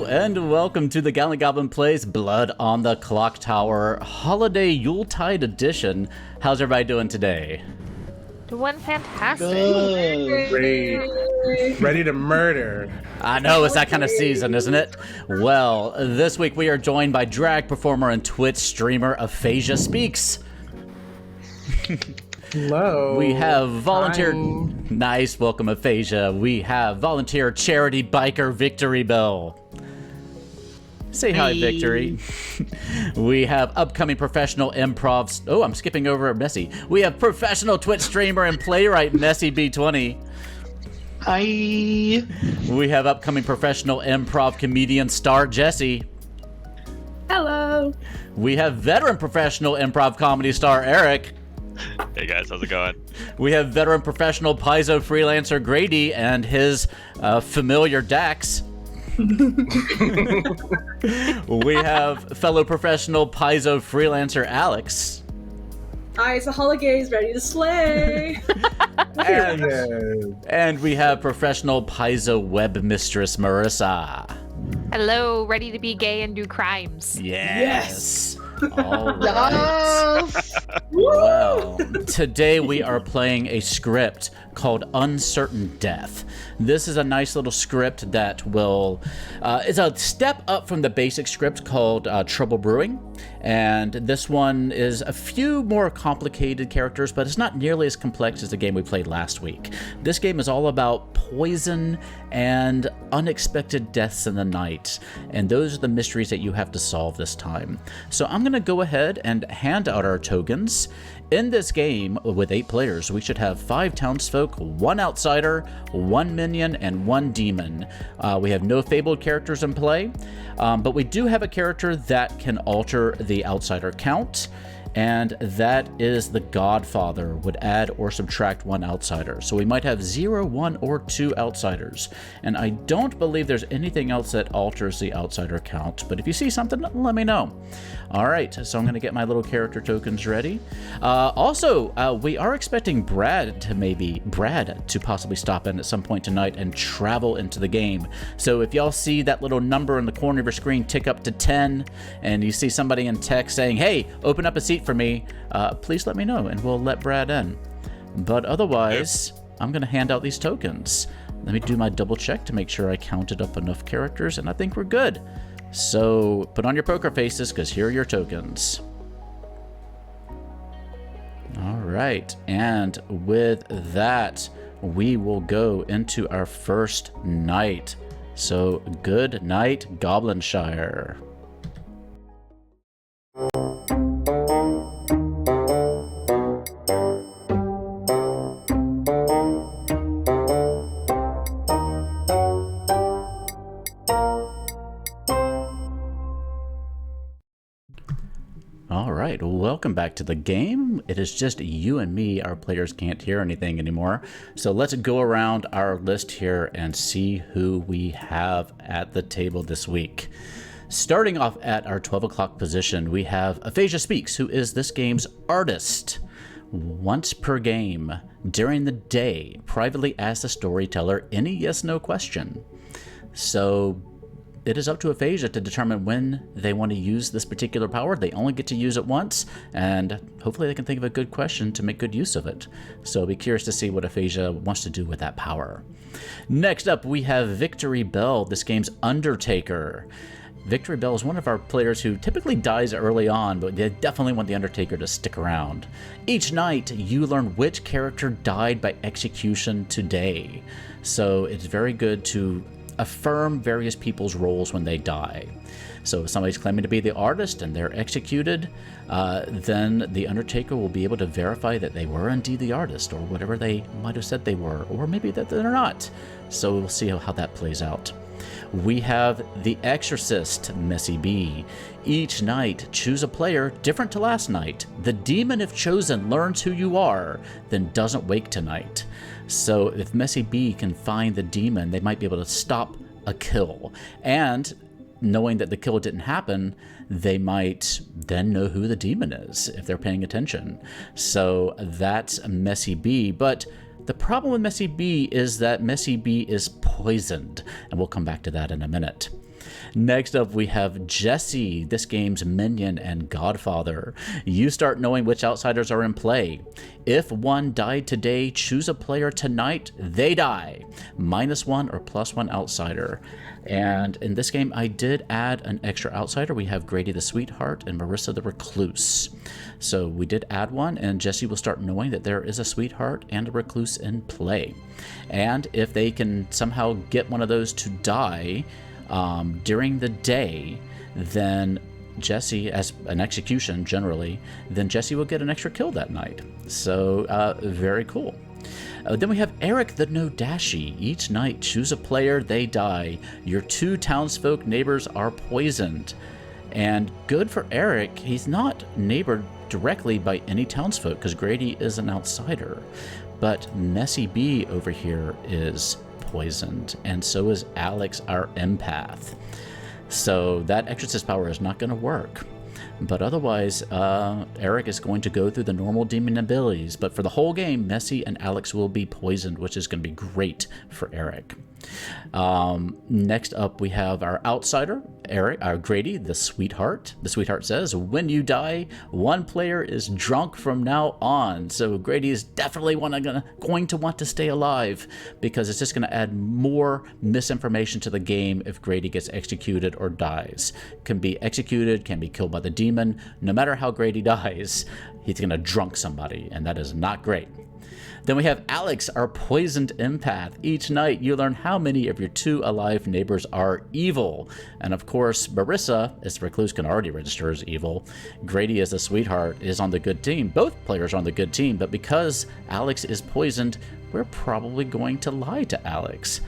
and welcome to the Gallant Goblin Plays Blood on the Clocktower Holiday Yuletide Edition. How's everybody doing today? Doing fantastic. Good. Great. Ready to murder. I know, it's that kind of season, isn't it? Well, this week we are joined by drag performer and Twitch streamer Aphasia Speaks. Hello. We have volunteer... Hi. Nice, welcome Aphasia. We have volunteer charity biker Victory Bell. Say hi, Victory. We have upcoming professional improv... Oh, I'm skipping over Messy. We have professional Twitch streamer and playwright Messy B20. Hi. We have upcoming professional improv comedian star Jesse. Hello. We have veteran professional improv comedy star Eric. Hey guys, how's it going? We have veteran professional Paizo freelancer Grady and his familiar Dax. We have fellow professional Paizo freelancer Alex. Eyes the holidays ready to slay. And we have professional Paizo web mistress Marissa. Hello, ready to be gay and do crimes. Yes. All right. Well, today we are playing a script called Uncertain Death. This is a nice little script that will is a step up from the basic script called Trouble Brewing, and this one is a few more complicated characters, but it's not nearly as complex as the game we played last week. This game is all about poison and unexpected deaths in the night, and those are the mysteries that you have to solve this time. So I'm going to go ahead and hand out our tokens. In this game, with 8 players, we should have 5 townsfolk, 1 outsider, 1 minion, and 1 demon. We have no fabled characters in play, but we do have a character that can alter the outsider count, and that is the Godfather, would add or subtract 1 outsider. So we might have 0, 1, or 2 outsiders. And I don't believe there's anything else that alters the outsider count, but if you see something, let me know. All right, so I'm going to get my little character tokens ready. We are expecting Brad to possibly stop in at some point tonight and travel into the game. So if y'all see that little number in the corner of your screen tick up to 10, and you see somebody in text saying, hey, open up a seat for me, please let me know and we'll let Brad in. But otherwise, I'm going to hand out these tokens. Let me do my double check to make sure I counted up enough characters, and I think we're good. So put on your poker faces, because here are your tokens. All right, and with that, we will go into our first night. So good night, Goblinshire. Alright, welcome back to the game. It is just you and me. Our players can't hear anything anymore. So let's go around our list here and see who we have at the table this week. Starting off at our 12 o'clock position, we have Aphasia Speaks, who is this game's artist. Once per game, during the day, privately ask the storyteller any yes-no question. So it is up to Aphasia to determine when they want to use this particular power. They only get to use it once, and hopefully they can think of a good question to make good use of it. So be curious to see what Aphasia wants to do with that power. Next up, we have Victory Bell, this game's Undertaker. Victory Bell is one of our players who typically dies early on, but they definitely want the Undertaker to stick around. Each night, you learn which character died by execution today. So it's very good to affirm various people's roles when they die. So if somebody's claiming to be the artist and they're executed, then the Undertaker will be able to verify that they were indeed the artist, or whatever they might have said they were, or maybe that they're not. So we'll see how that plays out. We have the Exorcist, Messy B. Each night, choose a player different to last night. The demon, if chosen, learns who you are, then doesn't wake tonight. So if Messy B can find the demon, they might be able to stop a kill. And knowing that the kill didn't happen, they might then know who the demon is if they're paying attention. So that's Messy B. But the problem with Messy B is that Messy B is poisoned, and we'll come back to that in a minute. Next up, we have Jesse, this game's minion and godfather. You start knowing which outsiders are in play. If one died today, choose a player tonight, they die. -1 or +1 outsider. And in this game, I did add an extra outsider. We have Grady the Sweetheart and Marissa the Recluse. So we did add one, and Jesse will start knowing that there is a Sweetheart and a Recluse in play. And if they can somehow get one of those to die during the day, then Jesse, as an execution generally, then Jesse will get an extra kill that night. So very cool. Then we have Eric the No Dashi. Each night, choose a player, they die. Your 2 townsfolk neighbors are poisoned. And good for Eric, he's not neighbored directly by any townsfolk because Grady is an outsider. But Messy B over here is poisoned, and so is Alex, our empath. So that exorcist power is not going to work. But otherwise, Eric is going to go through the normal demon abilities. But for the whole game, Messy and Alex will be poisoned, which is going to be great for Eric. Next up, we have our outsider, Grady, the Sweetheart. The Sweetheart says, when you die, one player is drunk from now on. So Grady is definitely going to want to stay alive because it's just going to add more misinformation to the game if Grady gets executed or dies. Can be executed, can be killed by the demon. No matter how Grady dies, he's going to drunk somebody, and that is not great. Then we have Alex, our poisoned empath. Each night, you learn how many of your 2 alive neighbors are evil. And of course, Marissa, as the Recluse, can already register as evil. Grady, as the Sweetheart, is on the good team. Both players are on the good team, but because Alex is poisoned, we're probably going to lie to Alex.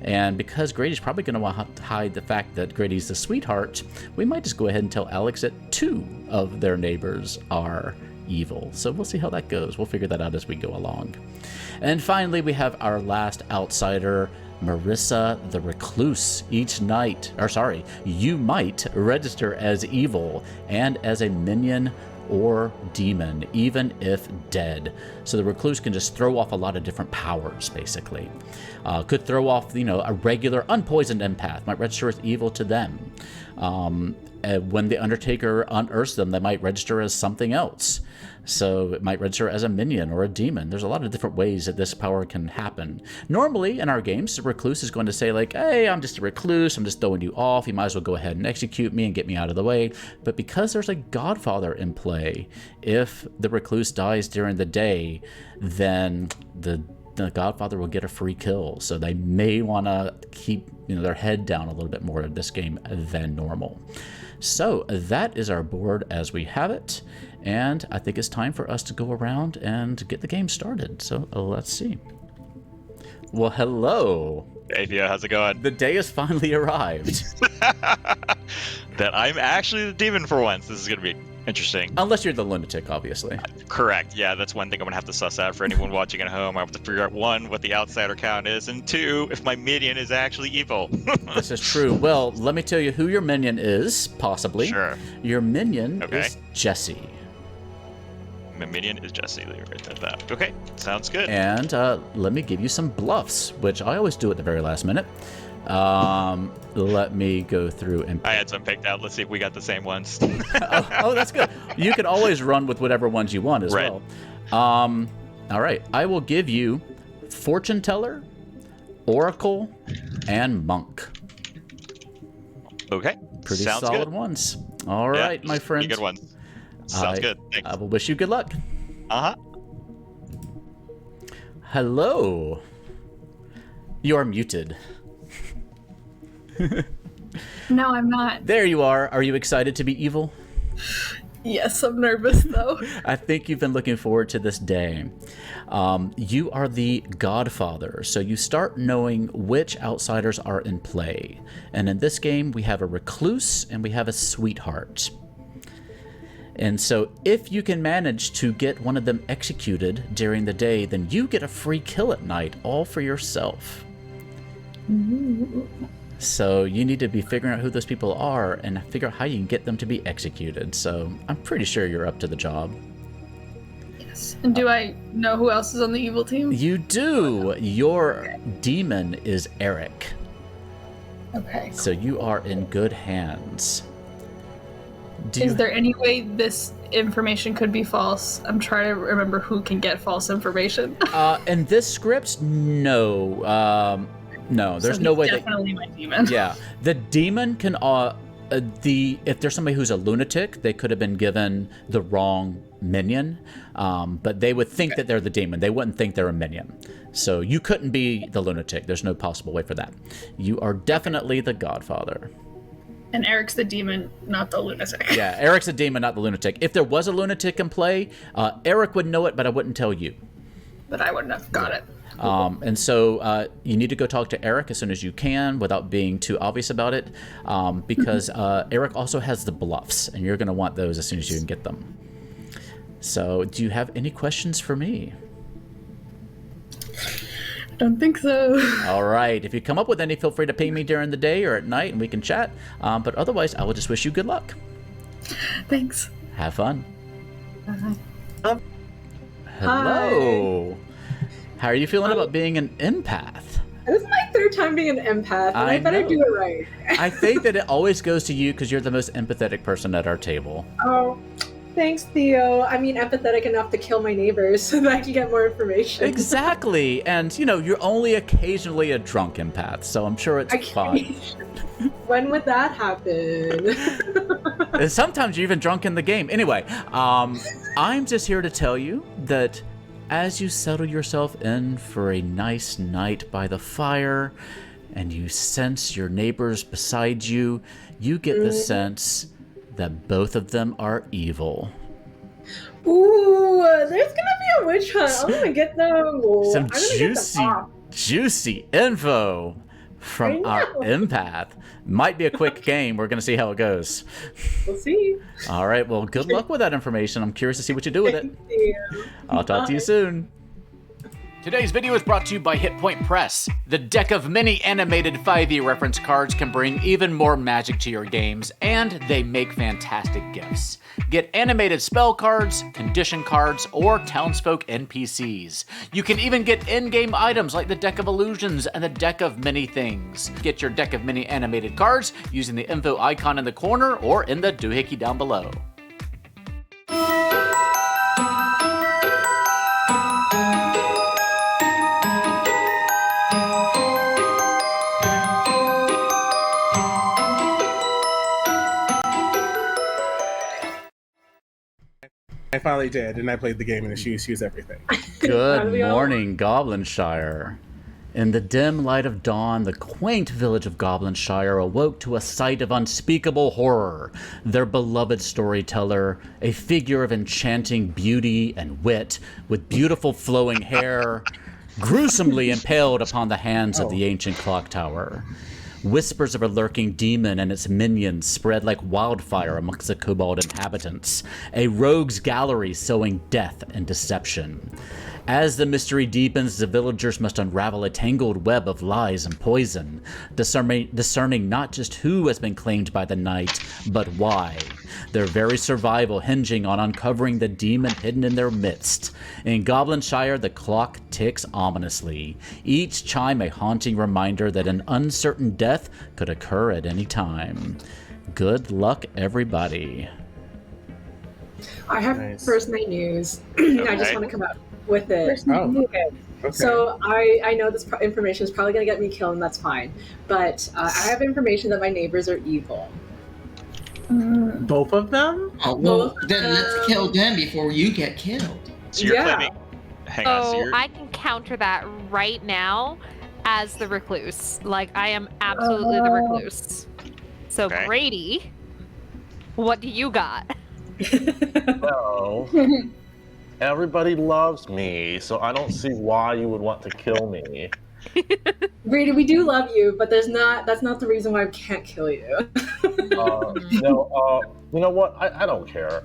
And because Grady's probably going to want to hide the fact that Grady's the Sweetheart, we might just go ahead and tell Alex that 2 of their neighbors are evil. So we'll see how that goes. We'll figure that out as we go along. And finally, we have our last outsider, Marissa the Recluse. Each night, you might register as evil and as a minion or demon, even if dead. So the Recluse can just throw off a lot of different powers, basically. Could throw off, a regular unpoisoned empath, might register as evil to them. When the Undertaker unearths them, they might register as something else. So it might register as a minion or a demon. There's a lot of different ways that this power can happen. Normally, in our games, the Recluse is going to say, like, hey, I'm just a Recluse, I'm just throwing you off, you might as well go ahead and execute me and get me out of the way. But because there's a Godfather in play, if the Recluse dies during the day, then the Godfather will get a free kill. So they may want to keep their head down a little bit more in this game than normal. So that is our board as we have it. And I think it's time for us to go around and get the game started. So let's see. Well, hello. Hey, Vio, how's it going? The day has finally arrived. That I'm actually the demon for once. This is going to be interesting. Unless you're the lunatic, obviously. Correct. Yeah, that's one thing I'm going to have to suss out for anyone watching at home. I have to figure out, 1, what the outsider count is, and 2, if my minion is actually evil. This is true. Well, let me tell you who your minion is, possibly. Sure. Your minion is Jesse. My minion is Jesse. Let me write that down. Okay, sounds good. And let me give you some bluffs, which I always do at the very last minute. Let me go through and... I had some picked out. Let's see if we got the same ones. oh, that's good. You can always run with whatever ones you want as well. All right. I will give you Fortune Teller, Oracle, and Monk. Okay. Pretty sounds solid good. ones. All right, my friend. Good ones. Sounds good. Thanks. I will wish you good luck. Uh-huh. Hello. You are muted. No, I'm not. There you are. Are you excited to be evil? Yes, I'm nervous though. I think you've been looking forward to this day. You are the Godfather, so you start knowing which outsiders are in play. And in this game, we have a Recluse and we have a Sweetheart. And so if you can manage to get one of them executed during the day, then you get a free kill at night, all for yourself. Ooh. So you need to be figuring out who those people are and figure out how you can get them to be executed. So I'm pretty sure you're up to the job. Yes. And do I know who else is on the evil team? You do. Your demon is Eric. Okay. So you are in good hands. Is there any way this information could be false? I'm trying to remember who can get false information. In this script, no. No, there's So no he's way definitely my demon. Yeah, the demon can. If there's somebody who's a lunatic, they could have been given the wrong minion, but they would think that they're the demon. They wouldn't think they're a minion. So you couldn't be the lunatic. There's no possible way for that. You are definitely the Godfather. And Eric's the demon, not the lunatic. Yeah, Eric's a demon, not the lunatic. If there was a lunatic in play, Eric would know it, but I wouldn't tell you. But I wouldn't have got it. And so you need to go talk to Eric as soon as you can without being too obvious about it, because Eric also has the bluffs, and you're going to want those as soon as you can get them. So do you have any questions for me? Don't think so. All right. If you come up with any, feel free to ping me during the day or at night, and we can chat. But otherwise, I will just wish you good luck. Thanks. Have fun. Bye. Hello. How are you feeling about being an empath? This is my third time being an empath, and I better know. do it right. I think that it always goes to you because you're the most empathetic person at our table. Oh, thanks, Theo. I mean, empathetic enough to kill my neighbors so that I can get more information. Exactly. And, you're only occasionally a drunk empath, so I'm sure it's fine. When would that happen? And sometimes you're even drunk in the game. Anyway, I'm just here to tell you that as you settle yourself in for a nice night by the fire and you sense your neighbors beside you, you get the sense that both of them are evil. Ooh, there's gonna be a witch hunt. I'm gonna get them. Some I'm gonna juicy info from our empath. Might be a quick game. We're going to see how it goes. We'll see. All right. Well, good luck with that information. I'm curious to see what you do with it. Thank you. I'll talk to you soon. Today's video is brought to you by Hit Point Press. The deck of many animated 5e reference cards can bring even more magic to your games, and they make fantastic gifts. Get animated spell cards, condition cards, or townsfolk NPCs. You can even get in-game items like the Deck of Illusions and the Deck of Many Things. Get your deck of many animated cards using the info icon in the corner or in the doohickey down below. I finally did, and I played the game, and she used everything. Good morning, Goblinshire. In the dim light of dawn, the quaint village of Goblinshire awoke to a sight of unspeakable horror. Their beloved storyteller, a figure of enchanting beauty and wit, with beautiful flowing hair, gruesomely impaled upon the hands of the ancient Clocktower. Whispers of a lurking demon and its minions spread like wildfire amongst the kobold inhabitants, a rogues gallery sowing death and deception. As the mystery deepens, the villagers must unravel a tangled web of lies and poison, discerning not just who has been claimed by the night, but why. Their very survival hinging on uncovering the demon hidden in their midst. In Goblinshire, the clock ticks ominously, each chime a haunting reminder that an uncertain death could occur at any time. Good luck, everybody. I have first night news. I just want to come out with it. Okay. So I know this information is probably going to get me killed, and that's fine. But I have information that my neighbors are evil. Both of them? Oh, well, then let's kill them before you get killed. So you're claiming... Hang on, so you're... I can counter that right now as the recluse. Like, I am absolutely the recluse. So, Okay. Brady, what do you got? Well, everybody loves me, so I don't see why you would want to kill me. Brady, we do love you, but that's not the reason why we can't kill you. No, you know what? I don't care.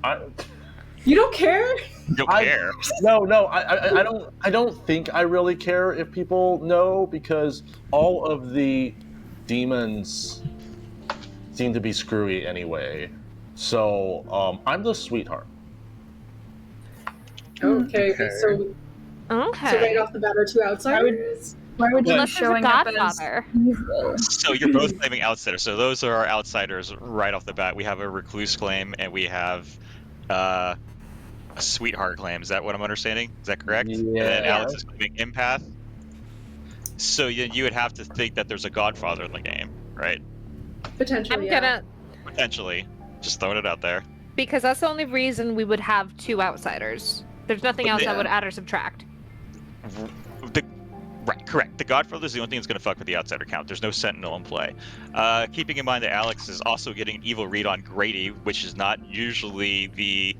You don't care? You don't care? No, I don't think I really care if people know, because all of the demons seem to be screwy anyway. So, I'm the sweetheart. Okay. So Okay. right off the bat are two outsiders? Why would you be Unless there's a showing up as godfather. evil? So you're both claiming outsiders. So those are our outsiders right off the bat. We have a recluse claim and we have a sweetheart claim. Is that what I'm understanding? Is that correct? Yeah. And then Alex is claiming empath. So you would have to think that there's a godfather in the game, right? Potentially, I'm gonna Potentially. Just throwing it out there. because that's the only reason we would have 2 outsiders. There's nothing else that would add or subtract. Right, correct. The Godfather is the only thing that's going to fuck with the outsider count. There's no Sentinel in play. Keeping in mind that Alex is also getting an evil read on Grady, which is not usually the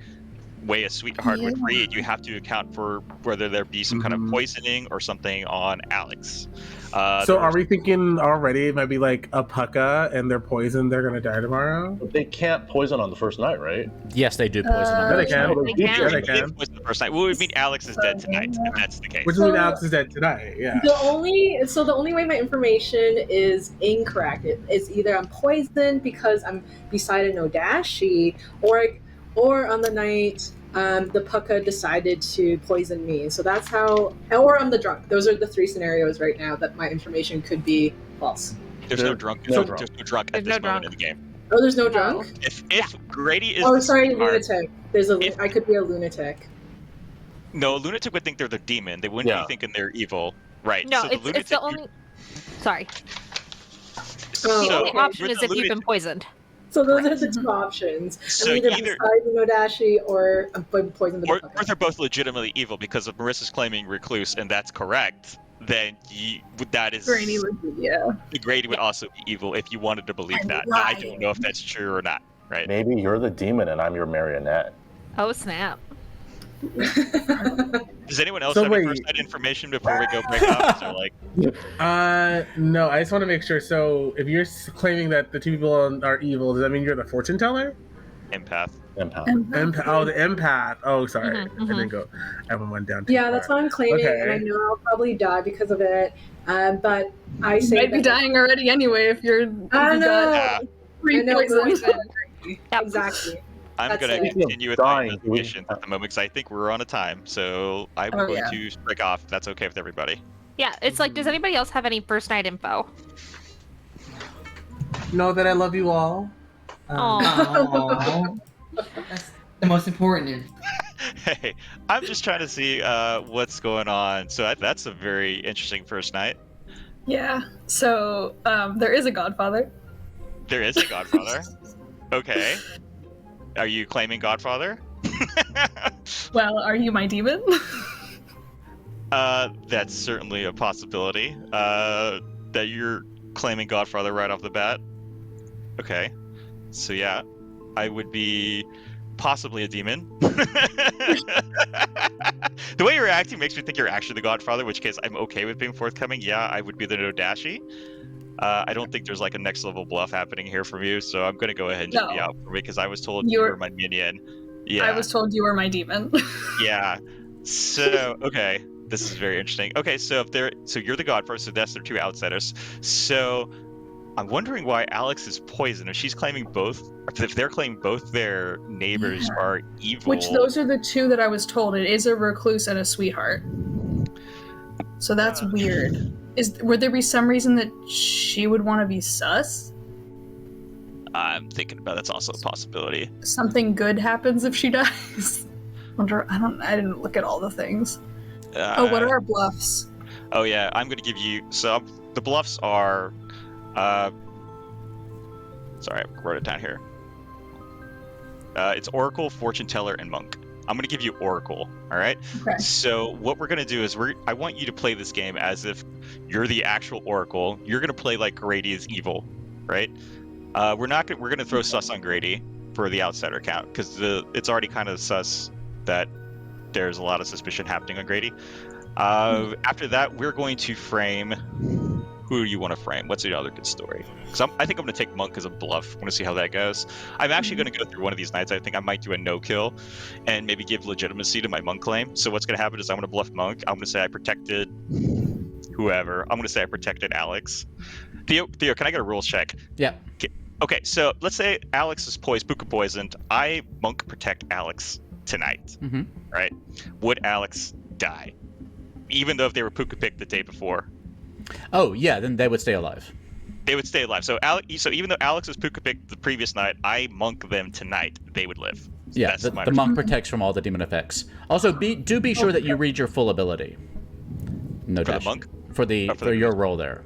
way a sweetheart would read. You have to account for whether there be some kind of poisoning or something on Alex. So are we thinking already it might be like a pucka and they're poisoned, they're gonna die tomorrow? They can't poison on the first night, right? Yes, they do poison Yeah, them. they can. They Yeah, they If can. poison the first night, well, it would mean Alex is dead tonight, if that's the case. Which means Alex is dead tonight, yeah. The only way my information is incorrect. It's either I'm poisoned because I'm beside a no Dashi, or on the night the pucka decided to poison me. So that's how, or I'm the drunk. Those are the 3 scenarios right now that my information could be false. There's no drunk. There's no drunk at this moment in the game. Oh, there's no drunk? If Grady is Oh, the sorry, sweetheart- lunatic. I could be a lunatic. No, a lunatic would think they're the demon. They wouldn't be thinking they're evil. Right. No, so it's the only. Sorry. Oh, The only okay. option is if you've been poisoned. So those are the 2 options. So I'm either either- beside the no Dashi or I'm poisoned with the Or pucka. they're both legitimately evil, because if Marissa's claiming recluse and that's correct, then that is Grady would be, the Grady would also be evil if you wanted to believe that. I don't know if that's true or not. Right? Maybe you're the demon and I'm your marionette. Oh snap! Does anyone else So have any wait. first night information before we go break up? So like, No, I just want to make sure. So, if you're claiming that the 2 people are evil, does that mean you're the fortune teller? empath. Oh, the empath. Oh, sorry, Mhm, I didn't go. I went down too Yeah, far. that's what I'm claiming, Okay. and I know I'll probably die because of it. But I You say might be that- dying already anyway if you're. I you know. got Yeah. free I know, poison. Exactly. I'm That's going to it. continue with my Dying, investigation at the moment because I think we're on a time. So I'm Oh, going yeah. to break off. If that's okay with everybody. Yeah, it's like, does anybody else have any first night info? Know that I love you all. Aw. That's the most important. Hey, I'm just trying to see what's going on. So that's a very interesting first night. Yeah. So there is a godfather. There is a Godfather. Okay. Are you claiming Godfather? Well, are you my demon? That's certainly a possibility. That you're claiming Godfather right off the bat. Okay. So yeah, I would be possibly a demon. The way you're acting makes me think you're actually the Godfather, which case I'm okay with being forthcoming. Yeah, I would be the no Dashi. I don't think there's like a next level bluff happening here from you, so I'm gonna go ahead and just be No. out for me because I was told you were my minion. Yeah. I was told you were my demon. Yeah. So okay, this is very interesting. Okay, so you're the Godfather, so that's their 2 outsiders. So I'm wondering why Alex is poisoned. If she's claiming both, if they're claiming both their neighbors are evil. Which those are the 2 that I was told. It is a recluse and a sweetheart. So that's weird. Would there be some reason that she would want to be sus? I'm thinking about that's also a possibility. Something good happens if she dies. I didn't look at all the things. What are our bluffs? Oh yeah, I'm gonna give you. So the bluffs are. Sorry, I wrote it down here. It's Oracle, Fortune Teller, and Monk. I'm gonna give you Oracle. All right. Okay. So what we're gonna do is I want you to play this game as if you're the actual Oracle. You're gonna play like Grady is evil, right? We're gonna throw sus on Grady for the outsider count because it's already kind of sus that there's a lot of suspicion happening on Grady. After that, we're going to frame. Who do you want to frame? What's the other good story? Because I think I'm going to take Monk as a bluff. I want to see how that goes. I'm actually going to go through one of these nights. I think I might do a no-kill and maybe give legitimacy to my Monk claim. So what's going to happen is I'm going to bluff Monk. I'm going to say I protected whoever. I'm going to say I protected Alex. Theo, can I get a rules check? Yeah. Okay, so let's say Alex is puka poisoned. I Monk protect Alex tonight, Mm-hmm. right? Would Alex die? Even though if they were puka picked the day before? Oh yeah, then they would stay alive. They would stay alive. So even though Alex was Puka picked the previous night, I monk them tonight. They would live. Yeah, the monk protects from all the demon effects. Also, do be sure that you read your full ability. No for dash. the monk? For your role there.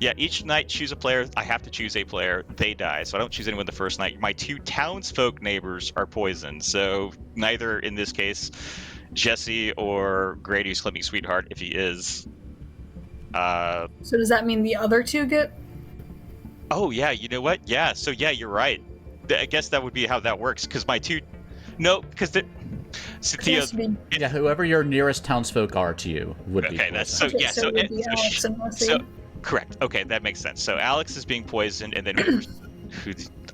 Yeah, each night choose a player. I have to choose a player. They die, so I don't choose anyone the first night. My 2 townsfolk neighbors are poisoned, so neither, in this case, Jesse or Grady's claiming sweetheart, if he is. So does that mean the other 2 get? Oh, yeah, you know what? Yeah, so yeah, you're right. I guess that would be how that works, because my 2... No, because the... Theo... Yeah, whoever your nearest townsfolk are to you would be poisoned. That's so... Okay, Yeah, so it would be Alex and Leslie. Correct. Okay, that makes sense. So Alex is being poisoned, and then who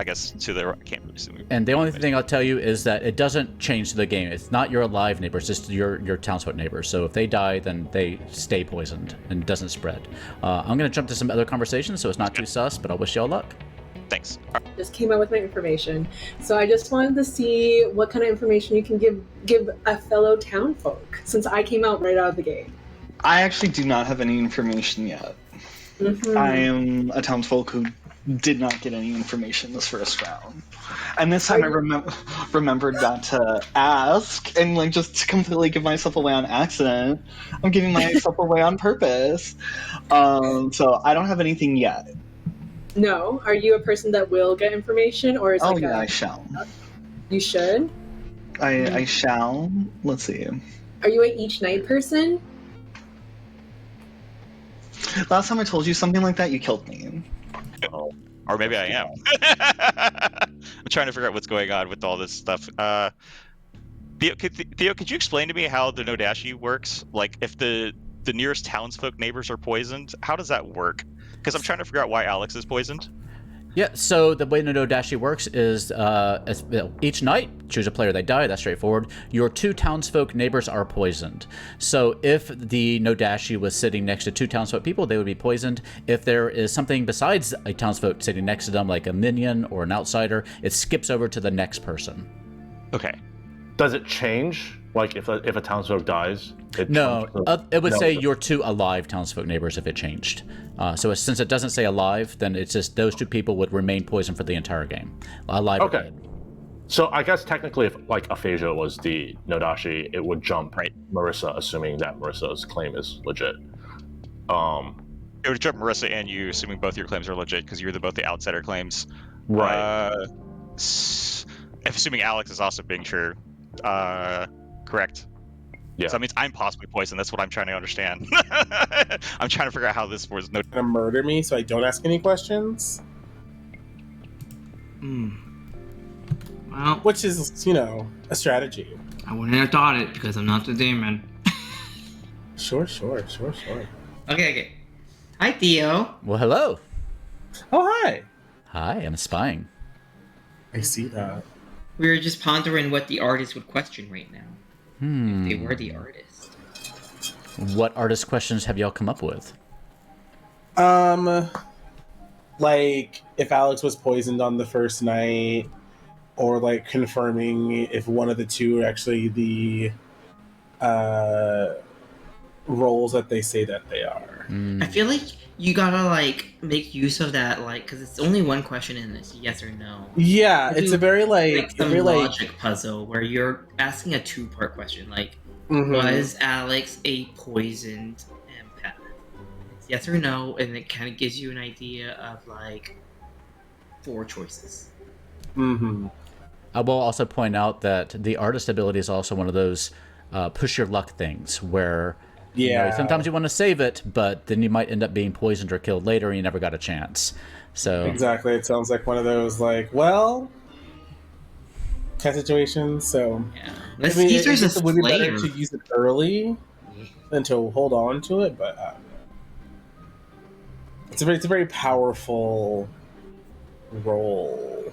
I guess to the I can't really see. And the only thing I'll tell you is that it doesn't change the game. It's not your alive neighbors, it's just your townsfolk neighbors. So if they die, then they stay poisoned and it doesn't spread. I'm going to jump to some other conversations, so it's not too sus, but I wish y'all luck. Thanks. Just came out with my information, so I just wanted to see what kind of information you can give a fellow townfolk, since I came out right out of the gate. I actually do not have any information yet. Mm-hmm. I am a townsfolk who did not get any information this first round. And this time I remembered not to ask and just completely give myself away on accident. I'm giving myself away on purpose. So I don't have anything yet. No? Are you a person that will get information, or is I shall. You should? I shall. Let's see. Are you an each night person? Last time I told you something like that, you killed me. Oh. Or maybe I am. I'm trying to figure out what's going on with all this stuff. Theo, could you explain to me how the no Dashi works? Like, if the nearest townsfolk neighbors are poisoned, how does that work? Because I'm trying to figure out why Alex is poisoned. Yeah, so the way no Dashi works is each night, choose a player, they die, that's straightforward. Your 2 townsfolk neighbors are poisoned. So if the no Dashi was sitting next to 2 townsfolk people, they would be poisoned. If there is something besides a townsfolk sitting next to them, like a minion or an outsider, it skips over to the next person. Okay. Does it change? Like if a townsfolk dies? It would say your 2 alive townsfolk neighbors if it changed. So since it doesn't say alive, then it's just those 2 people would remain poisoned for the entire game. Alive. Okay. So I guess technically, if like aphasia was the no Dashi, it would jump Marissa, assuming that Marissa's claim is legit. It would jump Marissa and you, assuming both your claims are legit, because you're both the outsider claims. Right. Assuming Alex is also being true. Correct. Yeah. So that means I'm possibly poisoned. That's what I'm trying to understand. I'm trying to figure out how this was no. Gonna murder me so I don't ask any questions. Well, which is, a strategy. I wouldn't have thought it because I'm not the demon. Sure. Okay. Hi, Theo. Well, hello. Oh, hi. Hi, I'm spying. I see that. We were just pondering what the artist would question right now. If they were the artist. What artist questions have y'all come up with? Like if Alex was poisoned on the first night, or like confirming if one of the 2 are actually the roles that they say that they are. I feel like you gotta make use of that because it's only one question in this, yes or no. Yeah, it's a very logic puzzle where you're asking a 2-part question. Was Alex a poisoned empath? It's yes or no, and it kind of gives you an idea of 4 choices. I will also point out that the artist ability is also one of those push your luck things where sometimes you want to save it, but then you might end up being poisoned or killed later and you never got a chance. So exactly, it sounds like one of those kind of situations. So it would be better to use it early than to hold on to it, but it's a very powerful role.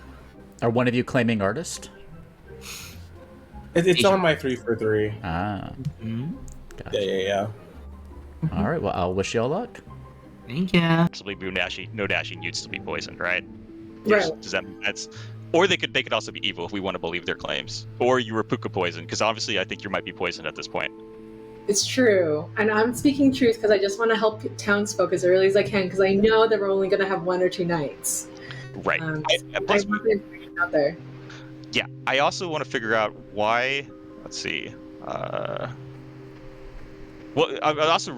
Are one of you claiming artist? It's on my 3 for 3. Ah. Gotcha. Yeah. All right. Well, I'll wish y'all luck. Thank you. Possibly no Dashi, you'd still be poisoned, right? Right. Does that that's? Or they could also be evil if we want to believe their claims. Or you were Puka poisoned, because obviously I think you might be poisoned at this point. It's true, and I'm speaking truth because I just want to help townsfolk as early as I can because I know that we're only going to have 1 or 2 nights. Right. I want the information out there. Yeah, I also want to figure out why. Let's see. Well, also a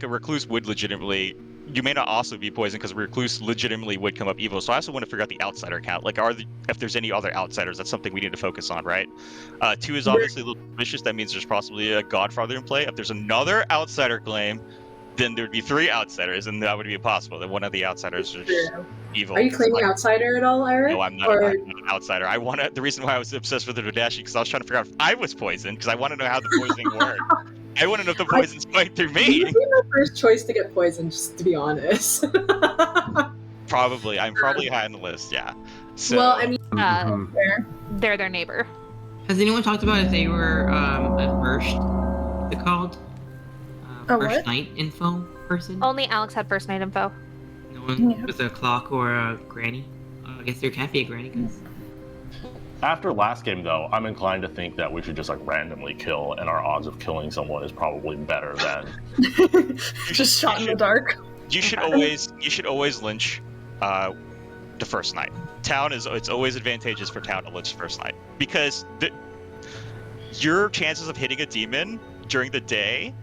recluse would legitimately. You may not also be poisoned because a recluse legitimately would come up evil. So I also want to figure out the outsider count. Like, if there's any other outsiders, that's something we need to focus on, right? 2 is obviously a little suspicious. That means there's possibly a godfather in play. If there's another outsider claim, then there'd be 3 outsiders, and that would be impossible. That one of the outsiders is evil. Are you claiming outsider at all, Eric? No, I'm not an outsider. The reason why I was obsessed with the Dashi because I was trying to figure out if I was poisoned because I want to know how the poisoning worked. I want to know if the poison's going through me. You'd be my first choice to get poisoned, just to be honest. Probably. I'm probably high on the list, yeah. So, well, I mean, they're their neighbor. Has anyone talked about if they were a first, they're called? First night info person? Only Alex had first night info. No one with a clock or a granny? I guess there can't be a granny because... After last game, though, I'm inclined to think that we should just randomly kill, and our odds of killing someone is probably better than just shot in the dark. You should always lynch the first night. It's always advantageous for town to lynch first night because your chances of hitting a demon during the day,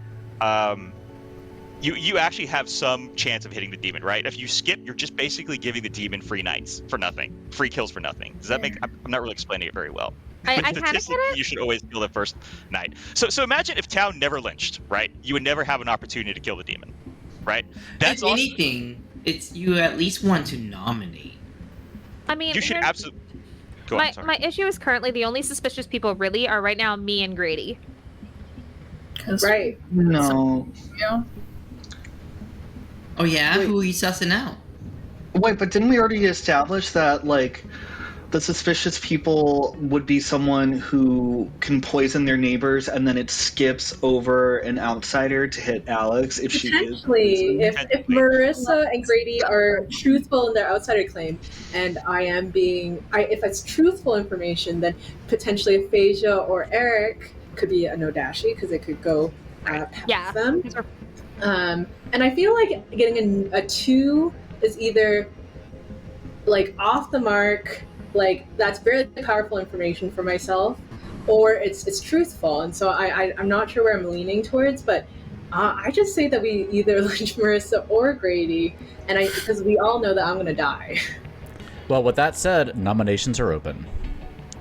you actually have some chance of hitting the demon, right? If you skip, you're just basically giving the demon free nights for nothing, free kills for nothing. Does that make? I'm not really explaining it very well. I kind of get it. You should always kill the first night. So imagine if town never lynched, right? You would never have an opportunity to kill the demon, right? That's if anything, it's you at least want to nominate. I mean, you should absolutely. My issue is currently the only suspicious people really are right now me and Grady. Right. No. Yeah. Oh yeah? Who are you sussing out? Wait, but didn't we already establish that, the suspicious people would be someone who can poison their neighbors and then it skips over an outsider to hit Alex if she is poisoned? If Marissa and Grady are truthful in their outsider claim and I am if it's truthful information, then potentially Aphasia or Eric could be a no Dashi because it could go past them. And I feel like getting a 2 is either off the mark, that's very powerful information for myself, or it's truthful. And so I'm not sure where I'm leaning towards, but I just say that we either lynch Marissa or Grady, because we all know that I'm going to die. Well, with that said, nominations are open.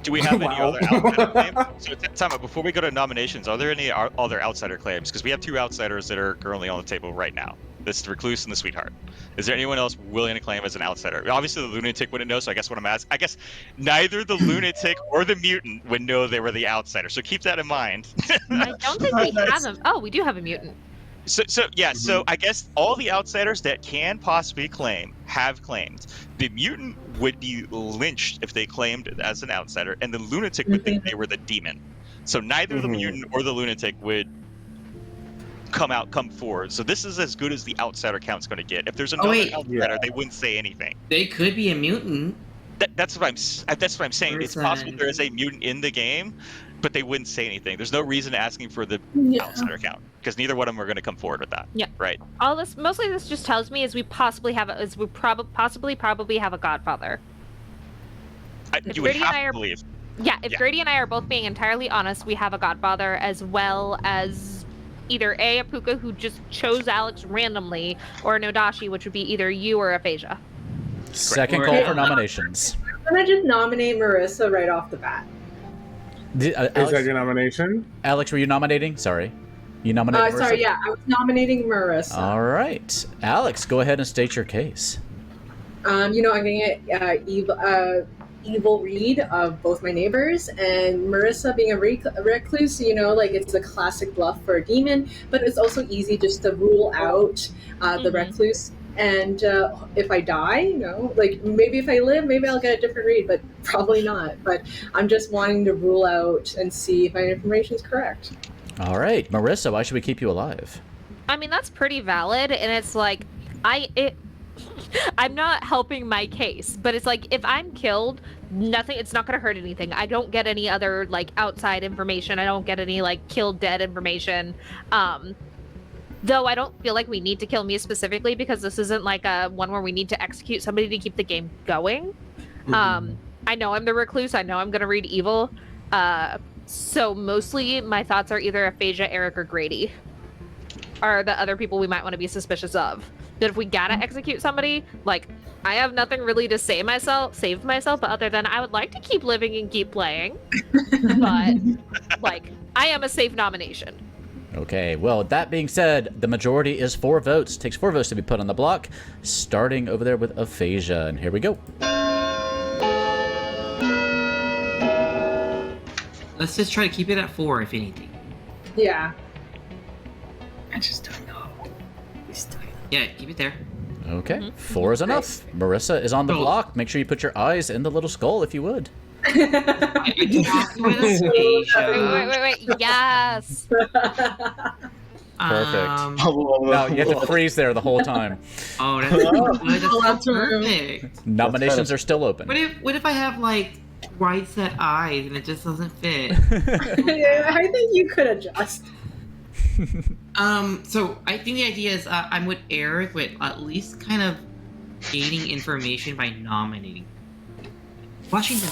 Do we have any other outsider claims? So, time out, before we go to nominations, are there any other outsider claims? Because we have 2 outsiders that are currently on the table right now. This is the Recluse and the Sweetheart. Is there anyone else willing to claim as an outsider? Obviously, the Lunatic wouldn't know, so I guess neither the Lunatic or the Mutant would know they were the outsider. So keep that in mind. I don't think we have him. Oh, we do have a Mutant. So I guess all the outsiders that can possibly claim have claimed. The Mutant would be lynched if they claimed as an outsider, and the Lunatic would think they were the demon. So neither the Mutant or the Lunatic would come forward. So this is as good as the outsider count's going to get. If there's another outsider, they wouldn't say anything. They could be a mutant. That's what I'm saying. It's possible there is a mutant in the game, but they wouldn't say anything. There's no reason asking for the outsider count because neither one of them are going to come forward with that. Yeah. Right. All this mostly this just tells me is we probably have a godfather. You would have to believe. Yeah, if Grady and I are both being entirely honest, we have a godfather as well as either a Puka who just chose Alex randomly, or Nodashi, which would be either you or Aphasia. Second call for nominations. I'm gonna just nominate Marissa right off the bat. Is that your nomination? Alex, were you nominating? Sorry. You nominated Marissa? Sorry, yeah, I was nominating Marissa. All right. Alex, go ahead and state your case. I'm getting evil read of both my neighbors, and Marissa being a recluse, it's a classic bluff for a demon, but it's also easy just to rule out the recluse. And if I die, maybe if I live, maybe I'll get a different read, but probably not. But I'm just wanting to rule out and see if my information is correct. All right, Marissa, why should we keep you alive? I mean, that's pretty valid, and it's I'm not helping my case, but it's like if I'm killed, it's not going to hurt anything. I don't get any other like outside information. I don't get any like killed dead information. Though I don't feel like we need to kill me specifically because this isn't like a one where we need to execute somebody to keep the game going. I know I'm the recluse. I know I'm going to read evil. So mostly my thoughts are either Aphasia, Eric, or Grady are the other people we might want to be suspicious of. That if we gotta execute somebody, like, I have nothing really to save myself, but other than I would like to keep living and keep playing. But, like, I am a safe nomination. Okay, well, that being said, the majority is 4 votes. Takes 4 votes to be put on the block, starting over there with Aphasia. And here we go. Let's just try to keep it at 4, if anything. Yeah. I just don't know. Yeah, keep it there. Okay, 4 is enough. Marissa is on the block. Make sure you put your eyes in the little skull if you would. Wait. Yes. Perfect. Now you have to freeze there the whole time. Oh, that's perfect. Nominations are still open. What if I have like right set eyes and it just doesn't fit? Yeah, I think you could adjust. So I think the idea is I'm with Eric, with at least kind of gaining information by nominating Washington.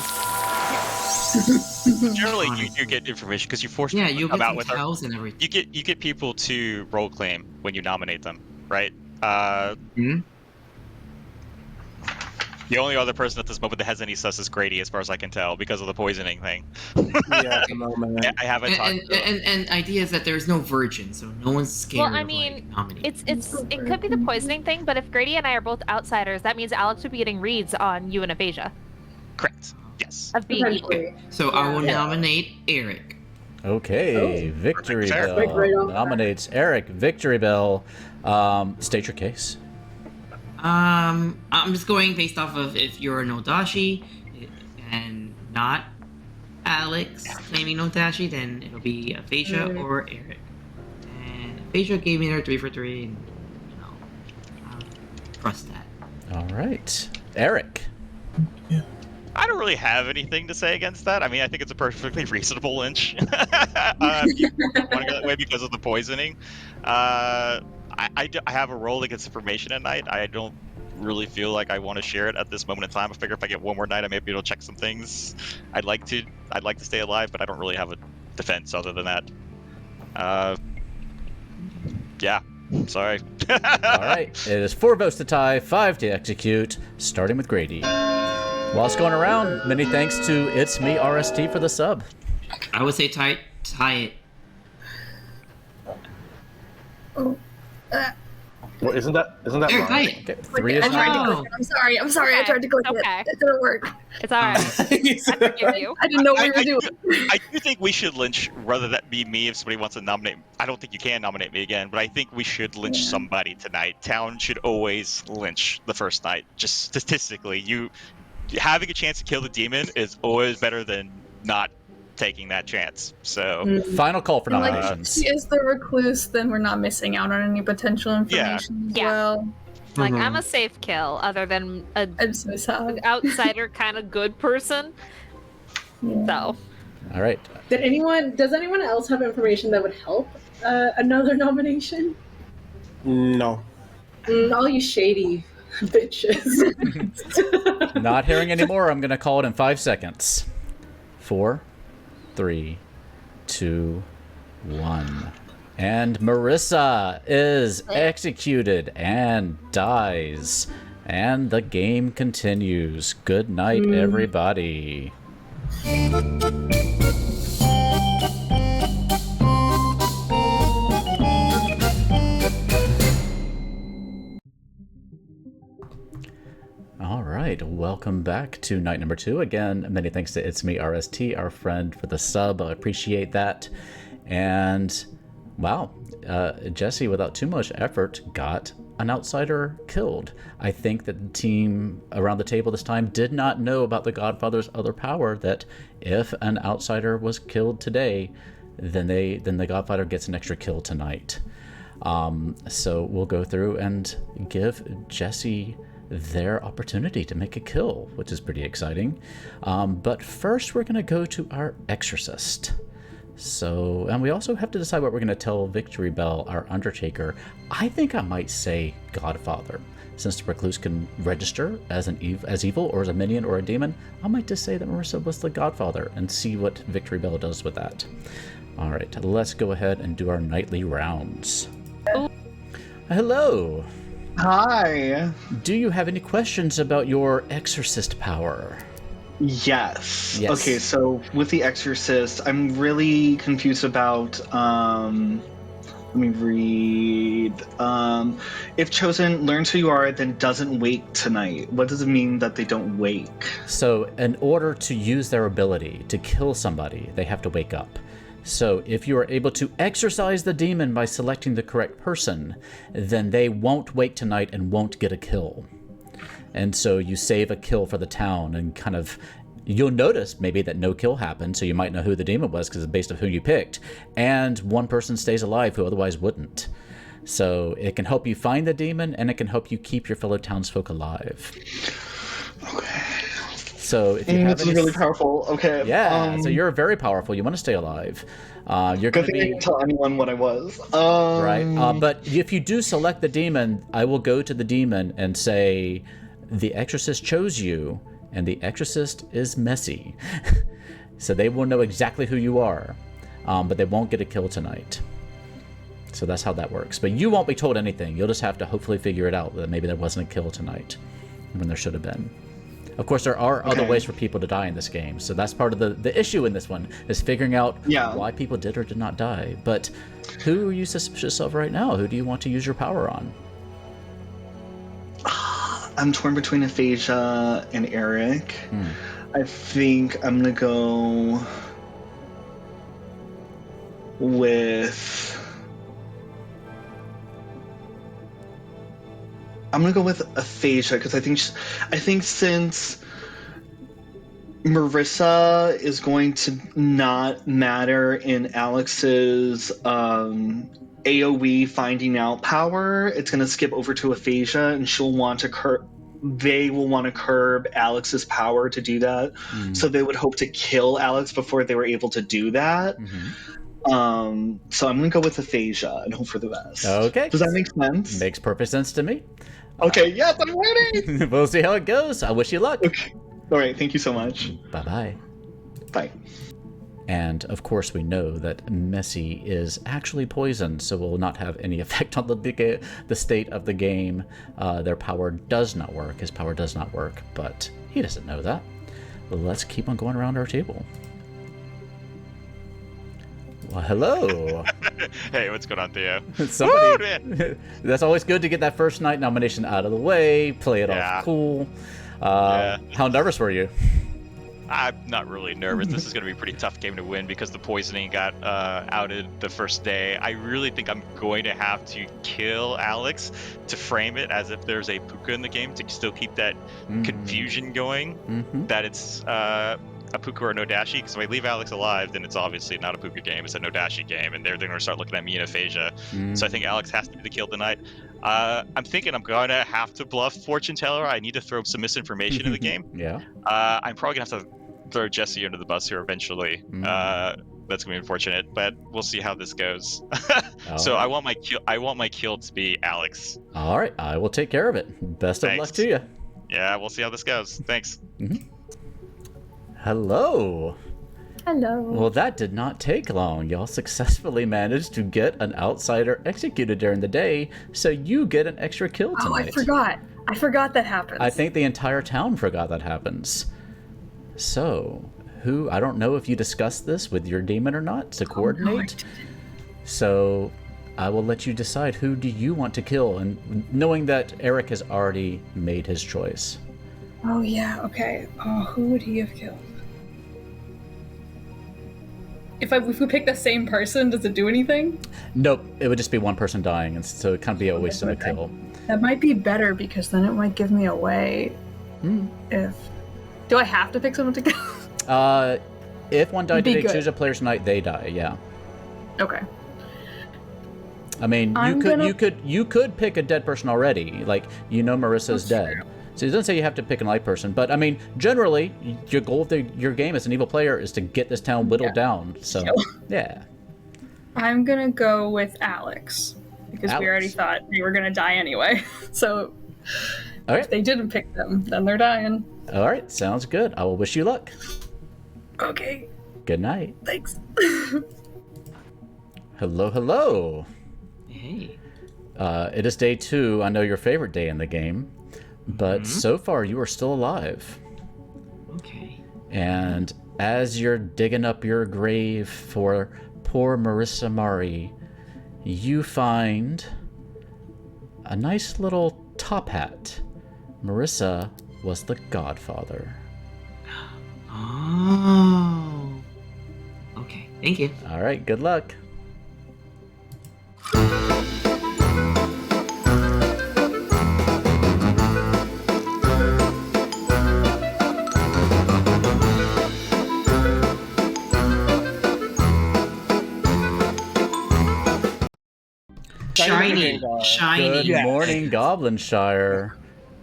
Generally, you get information because you force you people to come out with tells and everything. You get people to role claim when you nominate them, right? The only other person at this moment that has any sus is Grady, as far as I can tell, because of the poisoning thing. Yeah, at the moment. I haven't talked to him. And idea is that there's no virgin, so no one's scared. Well, I mean, it could be the poisoning thing, but if Grady and I are both outsiders, that means Alex would be getting reads on you and Aphasia. Correct. Yes. Of being evil. So I will nominate Eric. Okay, Victory Bell nominates Eric. Victory Bell. State your case. I'm just going based off of if you're no Dashi and not Alex claiming no Dashi, then it'll be Aphasia or Eric. And Aphasia gave me their 3 for 3, and trust that. All right, Eric. Yeah. I don't really have anything to say against that. I mean, I think it's a perfectly reasonable lynch. If you want to go that way because of the poisoning. I have a role that gets information at night. I don't really feel like I want to share it at this moment in time. I figure if I get one more night, I may be able to check some things. I'd like to stay alive, but I don't really have a defense other than that. Yeah, sorry. All right, it is 4 votes to tie, 5 to execute, starting with Grady. While it's going around, many thanks to It's Me RST for the sub. I would say tie it. Oh. Well, isn't that Eric, right? Okay, 3 is I'm sorry. Okay, I tried to click it. It didn't work. It's all right. I forgive you. I didn't know what you were doing. I do think we should lynch, rather that be me if somebody wants to nominate. I don't think you can nominate me again, but I think we should lynch somebody tonight. Town should always lynch the first night. Just statistically, having a chance to kill the demon is always better than not taking that chance. So final call for And, nominations. Like, she is the recluse, then we're not missing out on any potential information as well. Like, I'm a safe kill, other than I'm so sad. an outsider kind of good person. So. All right. Does anyone else have information that would help another nomination? No. All you shady bitches. Not hearing any more. I'm going to call it in 5 seconds. 4, 3, 2, 1. And Marissa is executed and dies. And the game continues. Good night, everybody. All right, welcome back to night number 2. Again, many thanks to It's Me RST, our friend, for the sub. I appreciate that. And wow, Jesse, without too much effort, got an outsider killed. I think that the team around the table this time did not know about the Godfather's other power, that if an outsider was killed today, then the Godfather gets an extra kill tonight. So we'll go through and give Jesse their opportunity to make a kill, which is pretty exciting. But first, we're going to go to our Exorcist. So, and we also have to decide what we're going to tell Victory Bell, our Undertaker. I think I might say Godfather. Since the Recluse can register as as evil or as a minion or a demon, I might just say that Marissa was the Godfather and see what Victory Bell does with that. All right, let's go ahead and do our nightly rounds. Hello. Hi. Do you have any questions about your Exorcist power? Yes. Okay, so with the Exorcist, I'm really confused about, let me read. If chosen learns who you are, then doesn't wake tonight. What does it mean that they don't wake? So in order to use their ability to kill somebody, they have to wake up. So if you are able to exorcise the demon by selecting the correct person, then they won't wake tonight and won't get a kill. And so you save a kill for the town and kind of, you'll notice maybe that no kill happened, so you might know who the demon was because it's based on who you picked. And one person stays alive who otherwise wouldn't. So it can help you find the demon and it can help you keep your fellow townsfolk alive. Okay. So if you have this is really powerful. Okay. Yeah, so you're very powerful. You want to stay alive. You're going to be... I didn't tell anyone what I was. Right. But if you do select the demon, I will go to the demon and say, the Exorcist chose you, and the Exorcist is messy. So they will know exactly who you are, but they won't get a kill tonight. So that's how that works. But you won't be told anything. You'll just have to hopefully figure it out that maybe there wasn't a kill tonight when there should have been. Of course, there are other ways for people to die in this game, so that's part of the issue in this one, is figuring out why people did or did not die. But who are you suspicious of right now? Who do you want to use your power on? I'm torn between Aphasia and Eric. I think I'm going to go with... I'm gonna go with Aphasia because I think since Marissa is going to not matter in Alex's AoE finding out power, it's gonna skip over to Aphasia, and she'll want to they will want to curb Alex's power to do that. So they would hope to kill Alex before they were able to do that. So I'm gonna go with Aphasia and hope for the best. Okay. Does that make sense? Makes perfect sense to me. Okay, yes, I'm ready! We'll see how it goes. I wish you luck. Okay. All right, thank you so much. Bye-bye. Bye. And, of course, we know that Messy is actually poisoned, so will not have any effect on the state of the game. Their power does not work. His power does not work, but he doesn't know that. Let's keep on going around our table. Well, hello. Hey, what's going on, Theo? Somebody. That's always good to get that first night nomination out of the way, play it off cool. How nervous were you? I'm not really nervous. This is going to be a pretty tough game to win because the poisoning got outed the first day. I really think I'm going to have to kill Alex to frame it as if there's a Puka in the game to still keep that confusion going, that it's a Puka or no Dashi, because if I leave Alex alive, then it's obviously not a Puka game, it's a no Dashi game, and they're going to start looking at me in Aphasia. So I think Alex has to be the kill tonight. I'm thinking I'm going to have to bluff Fortune Teller. I need to throw some misinformation in the game. I'm probably going to have to throw Jesse under the bus here eventually. That's going to be unfortunate, but we'll see how this goes. So I want my kill to be Alex. All right, I will take care of it. Best of luck to you. Yeah, we'll see how this goes. Thanks. Hello. Hello. Well, that did not take long. Y'all successfully managed to get an outsider executed during the day, so you get an extra kill tonight. Oh, I forgot. I forgot that happens. I think the entire town forgot that happens. So, I don't know if you discussed this with your demon or not to coordinate. So, I will let you decide who do you want to kill, and knowing that Eric has already made his choice. Oh, yeah, okay. Oh, who would he have killed? If we pick the same person, does it do anything? Nope, it would just be one person dying, and so it can't be a waste of a kill. That might be better, because then it might give me away. Do I have to pick someone to kill? If one died today, choose a player's tonight, they die, yeah. Okay. I mean, you could pick a dead person already. Like, Marissa's dead. So it doesn't say you have to pick an eye person, but I mean, generally, your goal of your game as an evil player is to get this town whittled down. So, yeah. I'm gonna go with Alex because we already thought they were gonna die anyway. So if they didn't pick them, then they're dying. All right, sounds good. I will wish you luck. Okay. Good night. Thanks. Hello, hello. Hey. It is day 2. I know your favorite day in the game, but so far you are still alive. Okay. And as you're digging up your grave for poor Marissa Mari, you find a nice little top hat. Marissa was the godfather. Oh. Okay, thank you. All right, good luck. Shiny. Good morning, Goblinshire.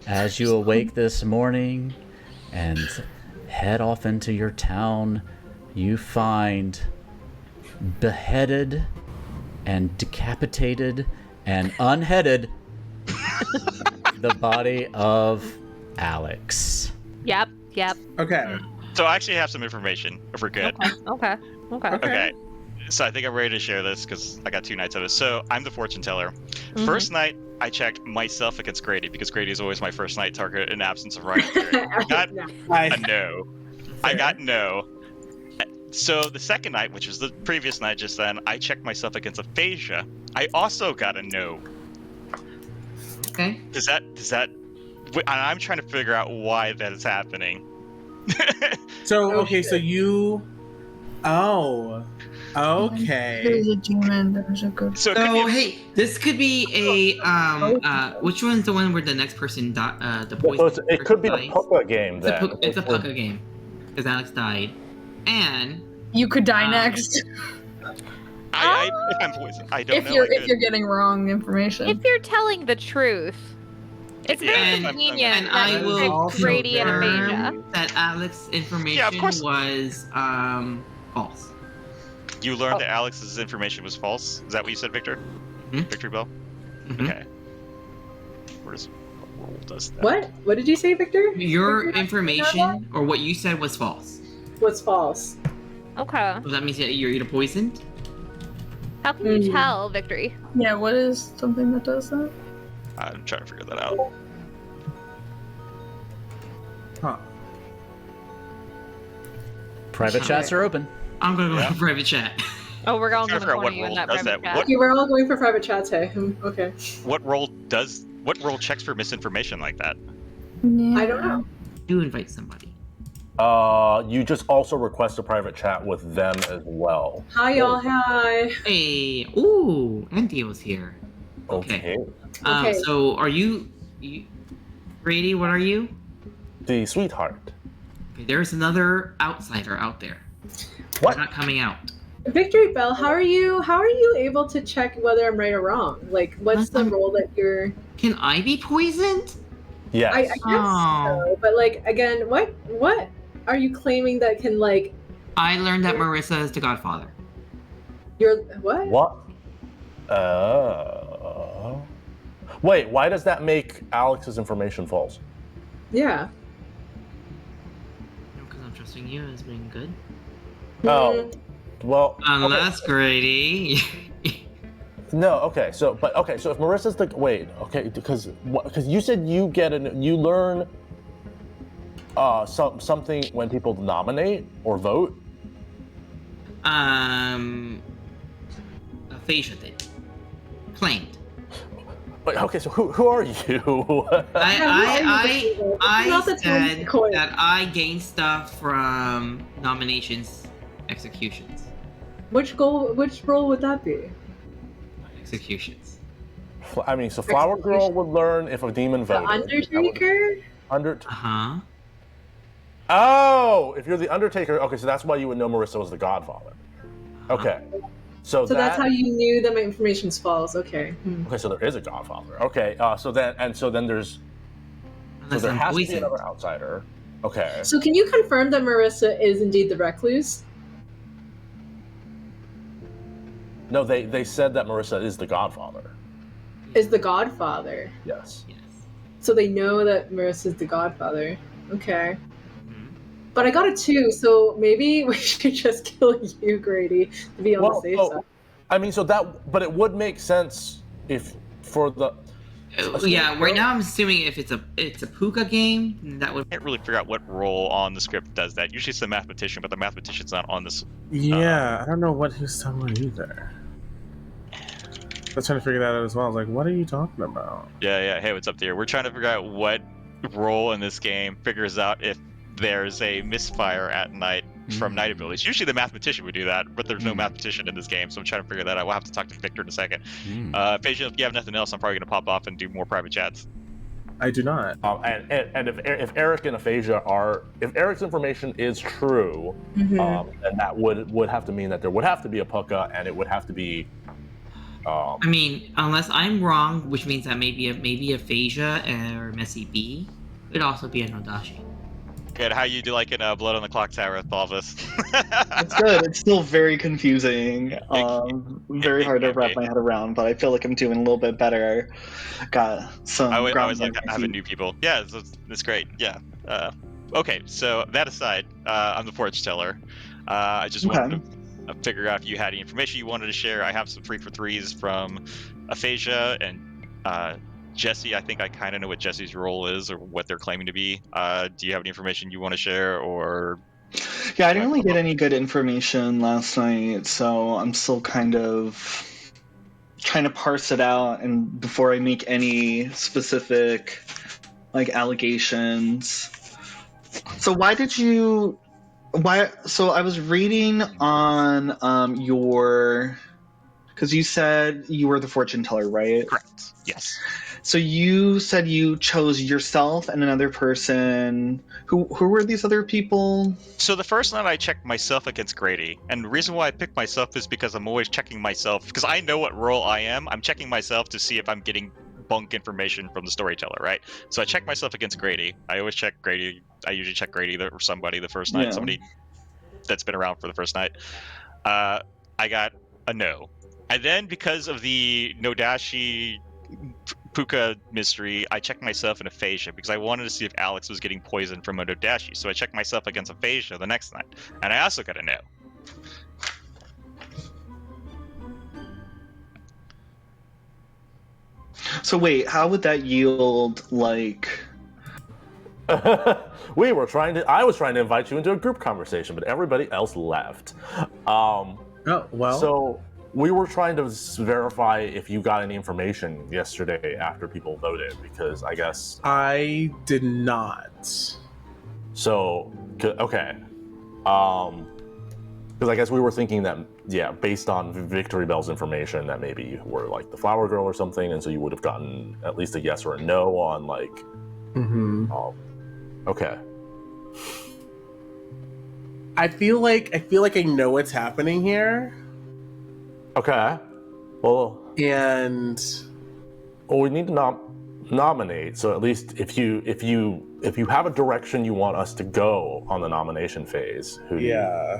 As you awake this morning and head off into your town, you find beheaded and decapitated and unheaded the body of Alex. Yep. Okay. So I actually have some information, if we're good. Okay. So I think I'm ready to share this because I got 2 nights of it. So I'm the fortune teller. First night, I checked myself against Grady because Grady is always my first night target in absence of right. I got a no. I got no. So the second night, which was the previous night just then, I checked myself against Aphasia. I also got a no. Okay. Does that? I'm trying to figure out why that is happening. So okay, so you. Oh. Okay. There's a demon. There's a good. So hey, this could be a which one's the one where the next person the poison? It could be the Pucka game then. It's a Pucka game because Alex died, and you could die next. If I'm poisoned, I don't know. If you're getting wrong information. If you're telling the truth, it's very convenient. And I will Grady and Aphasia. That Alex's information was false. You learned that Alex's information was false? Is that what you said, Victor? Victory Bell? Okay. What role does that? What did you say, Victor? Your information, or what you said, was false. What's false? Okay. So that means that you're either poisoned? How can you tell, Victory? Yeah, what is something that does that? I'm trying to figure that out. Private chats are open. I'm gonna go for private chat. Oh, we're all going to corner you in that private chat. Okay, we're all going for private chats, hey. Okay. What role checks for misinformation like that? I don't know. You invite somebody. You just also request a private chat with them as well. Hi, y'all. Hi. Hey. Ooh, Andy was here. Okay. So are you Grady, what are you? The sweetheart. Okay, there's another outsider out there. What? They're not coming out. Victory Bell, how are you able to check whether I'm right or wrong? Like, what's the role that you're... Can I be poisoned? Yes. I guess so, but like, again, what are you claiming that can, like... I learned that Marissa is the godfather. You're... What? What? Wait, why does that make Alex's information false? Yeah. Because I'm trusting you as being good. Oh, well. Unless Grady. No, okay. So if Marissa's the because you said you learn something when people nominate or vote. Aphasia did. Claimed. But okay, so who are you? I said that I gained stuff from nominations, executions. Which role would that be? Executions. I mean, so Flower Girl would learn if a demon voted. The Undertaker? Oh, if you're the Undertaker, okay, so that's why you would know Marissa was the Godfather. Okay. So that's how you knew that my information's false. Okay. Okay, so there is a Godfather. Okay, so then there's. Unless there I'm has to be poisoned. another outsider. Okay. So can you confirm that Marissa is indeed the recluse? No, they said that Marissa is the Godfather. Is the Godfather? Yes. So they know that Marissa's the Godfather. Okay. But I got a 2, so maybe we should just kill you, Grady, to be on the safe side. I mean, but it would make sense if for the. Yeah, right now I'm assuming if it's a Puka game, that would. I can't really figure out what role on the script does that. Usually it's the mathematician, but the mathematician's not on this. Yeah, I don't know what he's talking about either. I was trying to figure that out as well. I was like, what are you talking about? Yeah. Hey, what's up there? We're trying to figure out what role in this game figures out if there's a misfire at night from night abilities. Usually the mathematician would do that, but there's no mathematician in this game, so I'm trying to figure that out. We'll have to talk to Victor in a second. Phasia, if you have nothing else, I'm probably going to pop off and do more private chats. I do not. And if Eric and Aphasia if Eric's information is true, then that would have to mean that there would have to be a Puka, and it would have to be. I mean, unless I'm wrong, which means that maybe Aphasia or Messy B, it would also be a Dashi. Good. How you do liking Blood on the Clocktower with all this? It's good. It's still very confusing. Very hard to wrap my head around, but I feel like I'm doing a little bit better. Got some. I always like having new people. Yeah, it's great. Yeah. Okay, so that aside, I'm the fortune teller. I just wanted to figure out if you had any information you wanted to share. I have some 3 for 3s from Aphasia and Jesse. I think I kind of know what Jesse's role is or what they're claiming to be. Do you have any information you want to share, or? Yeah, I didn't really get any good information last night, so I'm still kind of trying to parse it out, and before I make any specific allegations. So so I was reading on your, because you said you were the fortune teller, right? Correct. Yes. So you said you chose yourself and another person. Who were these other people? So the first night I checked myself against Grady, and the reason why I picked myself is because I'm always checking myself, because I know what role I am. I'm checking myself to see if I'm getting bunk information from the storyteller, right? So I check myself against Grady. I always check Grady. I usually check Grady or somebody the first night, somebody that's been around for the first night. I got a no. And then because of the Dashi Puka mystery, I checked myself in Aphasia because I wanted to see if Alex was getting poisoned from a Dashi. So I checked myself against Aphasia the next night, and I also got a no. So wait, how would that yield I was trying to invite you into a group conversation, but everybody else left. So we were trying to verify if you got any information yesterday after people voted, because I guess I did not. So okay, because I guess we were thinking that based on Victory Bell's information, that maybe you were the flower girl or something, and so you would have gotten at least a yes or a no on okay. I feel like I know what's happening here. Okay. Well, we need to nominate. So at least if you have a direction you want us to go on the nomination phase, who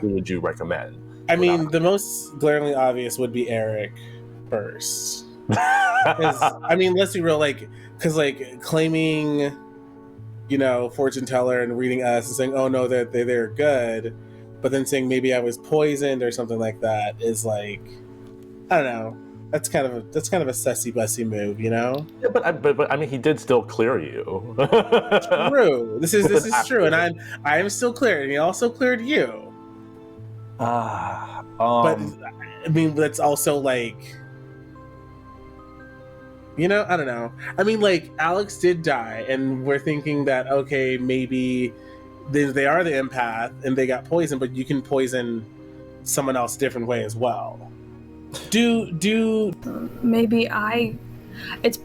would you recommend? I mean, the most glaringly obvious would be Eric first. I mean, let's be real, because claiming, fortune teller and reading us and saying, oh no, they're good, but then saying maybe I was poisoned or something like that is I don't know. That's kind of a sussy bussy move, Yeah, but I mean, he did still clear you. True. This is true, and I am still cleared, and he also cleared you. But I mean, that's also I don't know. I mean, Alex did die, and we're thinking that okay, maybe they are the empath and they got poisoned, but you can poison someone else a different way as well. Maybe it's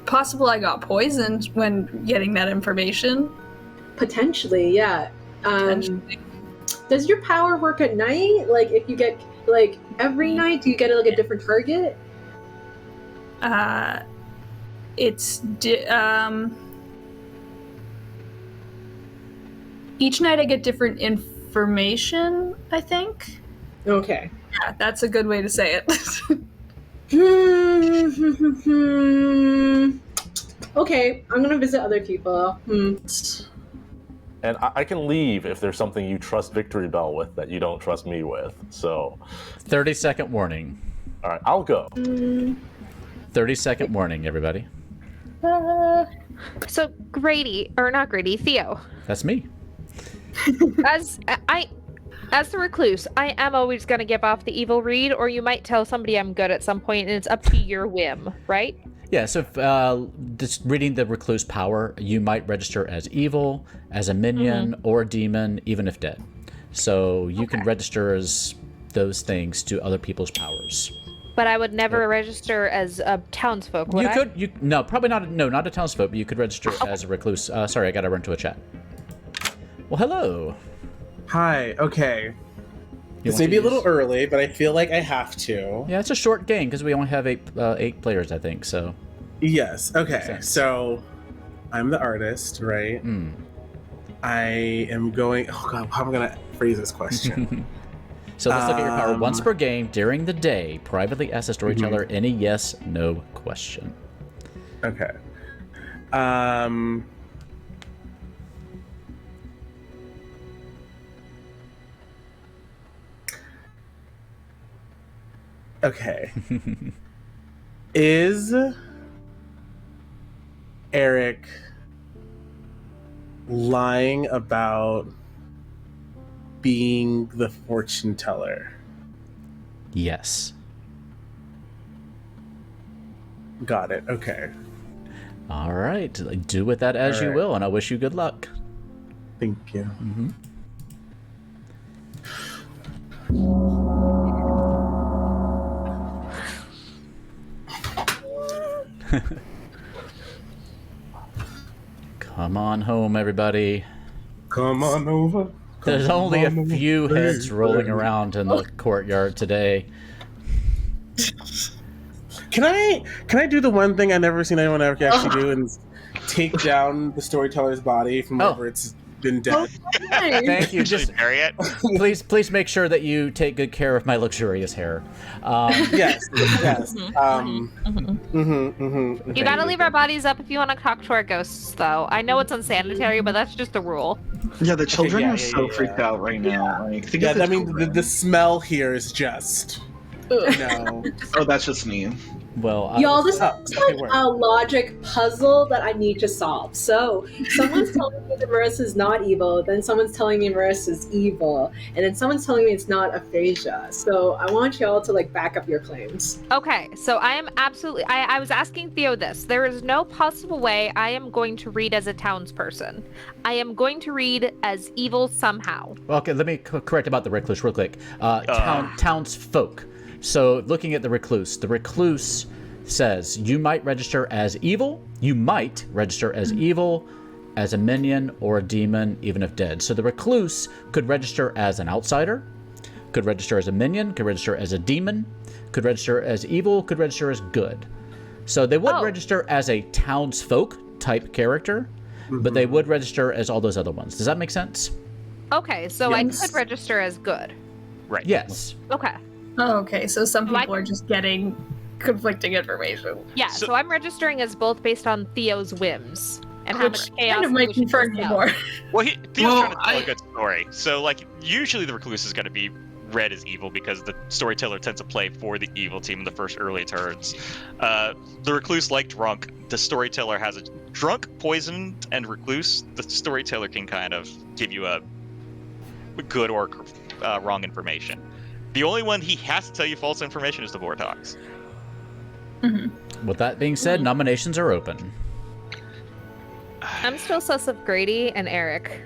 possible I got poisoned when getting that information. Potentially, yeah. Does your power work at night? If you get every night, do you get a different target? Each night I get different information, I think. Okay. Yeah, that's a good way to say it. Okay, I'm gonna visit other people. And I can leave if there's something you trust Victory Bell with that you don't trust me with. So, 30-second warning. All right, I'll go. 30-second warning, everybody. So Grady, or not Grady, Theo. That's me. As the recluse, I am always going to give off the evil read, or you might tell somebody I'm good at some point, and it's up to your whim, right? Yeah, so if, just reading the recluse power, you might register as evil, as a minion, or a demon, even if dead. So you can register as those things to other people's powers. But I would never register as a townsfolk, would I? No, probably not. No, not a townsfolk, but you could register as a recluse. Sorry, I got to run to a chat. Well, hello. Hi. Okay. This may be a little early, but I feel like I have to. Yeah, it's a short game because we only have eight players, I think. So. Yes. Okay. So, I'm the artist, right? I am going. Oh God, how am I gonna phrase this question? So let's look at your power once per game during the day. Privately ask the storyteller any yes/no question. Okay. Okay. Is Eric lying about being the fortune teller? Yes. Got it. Okay. All right. Do with that as you will, and I wish you good luck. Thank you. Come on home, everybody. Come on over. There's only a few heads rolling around in the courtyard today. Can I do the one thing I've never seen anyone ever actually do, and take down the storyteller's body from wherever it's been dead? Thank you. Just bury it. Please make sure that you take good care of my luxurious hair. Yes. Yes. You gotta leave our bodies up if you want to talk to our ghosts, though. I know it's unsanitary, but that's just the rule. Yeah, the children are so freaked out right now. Like, I mean, the smell here is just. No. Oh, that's just me. Well, y'all, this is like a logic puzzle that I need to solve. So, someone's telling me that Marissa's not evil, then someone's telling me Marissa's evil, and then someone's telling me it's not aphasia. So, I want y'all to like back up your claims. Okay, so I am absolutely. I was asking Theo this. There is no possible way I am going to read as a townsperson. I am going to read as evil somehow. Okay, let me correct about the recluse real quick. Townsfolk. So looking at the recluse says you might register as evil, as a minion or a demon, even if dead. So the recluse could register as an outsider, could register as a minion, could register as a demon, could register as evil, could register as good. So they would register as a townsfolk type character, but they would register as all those other ones. Does that make sense? Okay, so I could register as good. Right. Yes. Okay. Oh, okay, so some people are just getting conflicting information. Yeah, so I'm registering as both based on Theo's whims and how much chaos. Kind of might confirm me more. Well, Theo's trying to tell a good story. So, like, usually the recluse is going to be read as evil because the storyteller tends to play for the evil team in the first early turns. The recluse, like drunk, the storyteller has a drunk, poisoned, and recluse. The storyteller can kind of give you a good or wrong information. The only one he has to tell you false information is the Vortox. With that being said, nominations are open. I'm still sus of Grady and Eric,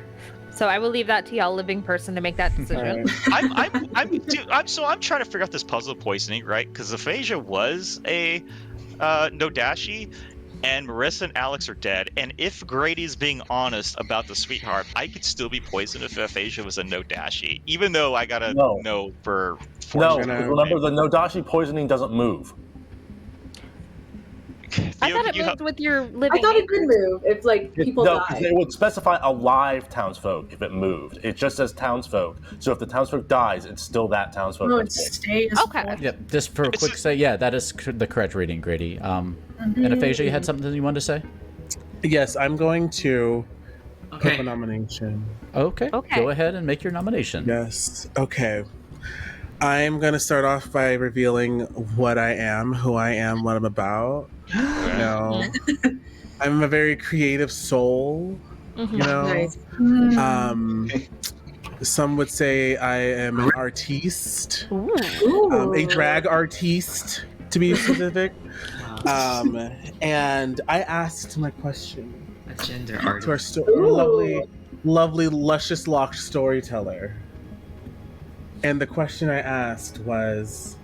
so I will leave that to y'all living person to make that decision. I'm trying to figure out this puzzle of poisoning, right? Because aphasia was a no Dashi, and Marissa and Alex are dead. And if Grady's being honest about the sweetheart, I could still be poisoned if aphasia was a no Dashi, even though I gotta know for. No, remember the no Dashi poisoning doesn't move. I thought it moved with your living. I thought it did move if like people No, because died. they would specify a live townsfolk if it moved. It just says townsfolk. So if the townsfolk dies, it's still that townsfolk. No, it stays. Okay. Yep. Just for a quick say, yeah, that is the correct reading, Grady. And Aphasia, you had something you wanted to say? Yes, I'm going to put Okay. a nomination. Okay. Okay. Go ahead and make your nomination. Yes. Okay. I'm going to start off by revealing what I am, who I am, what I'm about. You know, I'm a very creative soul. You know, Nice. some would say I am an artiste, a drag artiste, to be specific. And I asked my question A gender to artist. our lovely, luscious locked storyteller. And the question I asked was,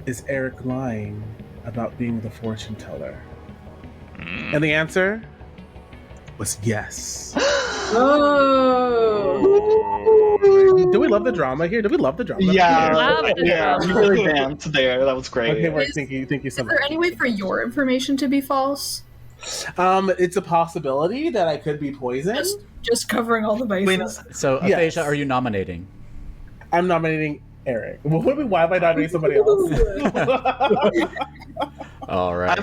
is Eric lying about being the fortune teller? And the answer was yes. Oh. Do we love the drama here? Do we love the drama? Yeah, Love the yeah, drama. you really danced there. That was great. Okay, Mark, thank you so Is much. there any way for your information to be false? It's a possibility that I could be poisoned. Just covering all the bases. So, Yes. Aphasia, are you nominating? I'm nominating Eric. Why am I nominating somebody else? All right.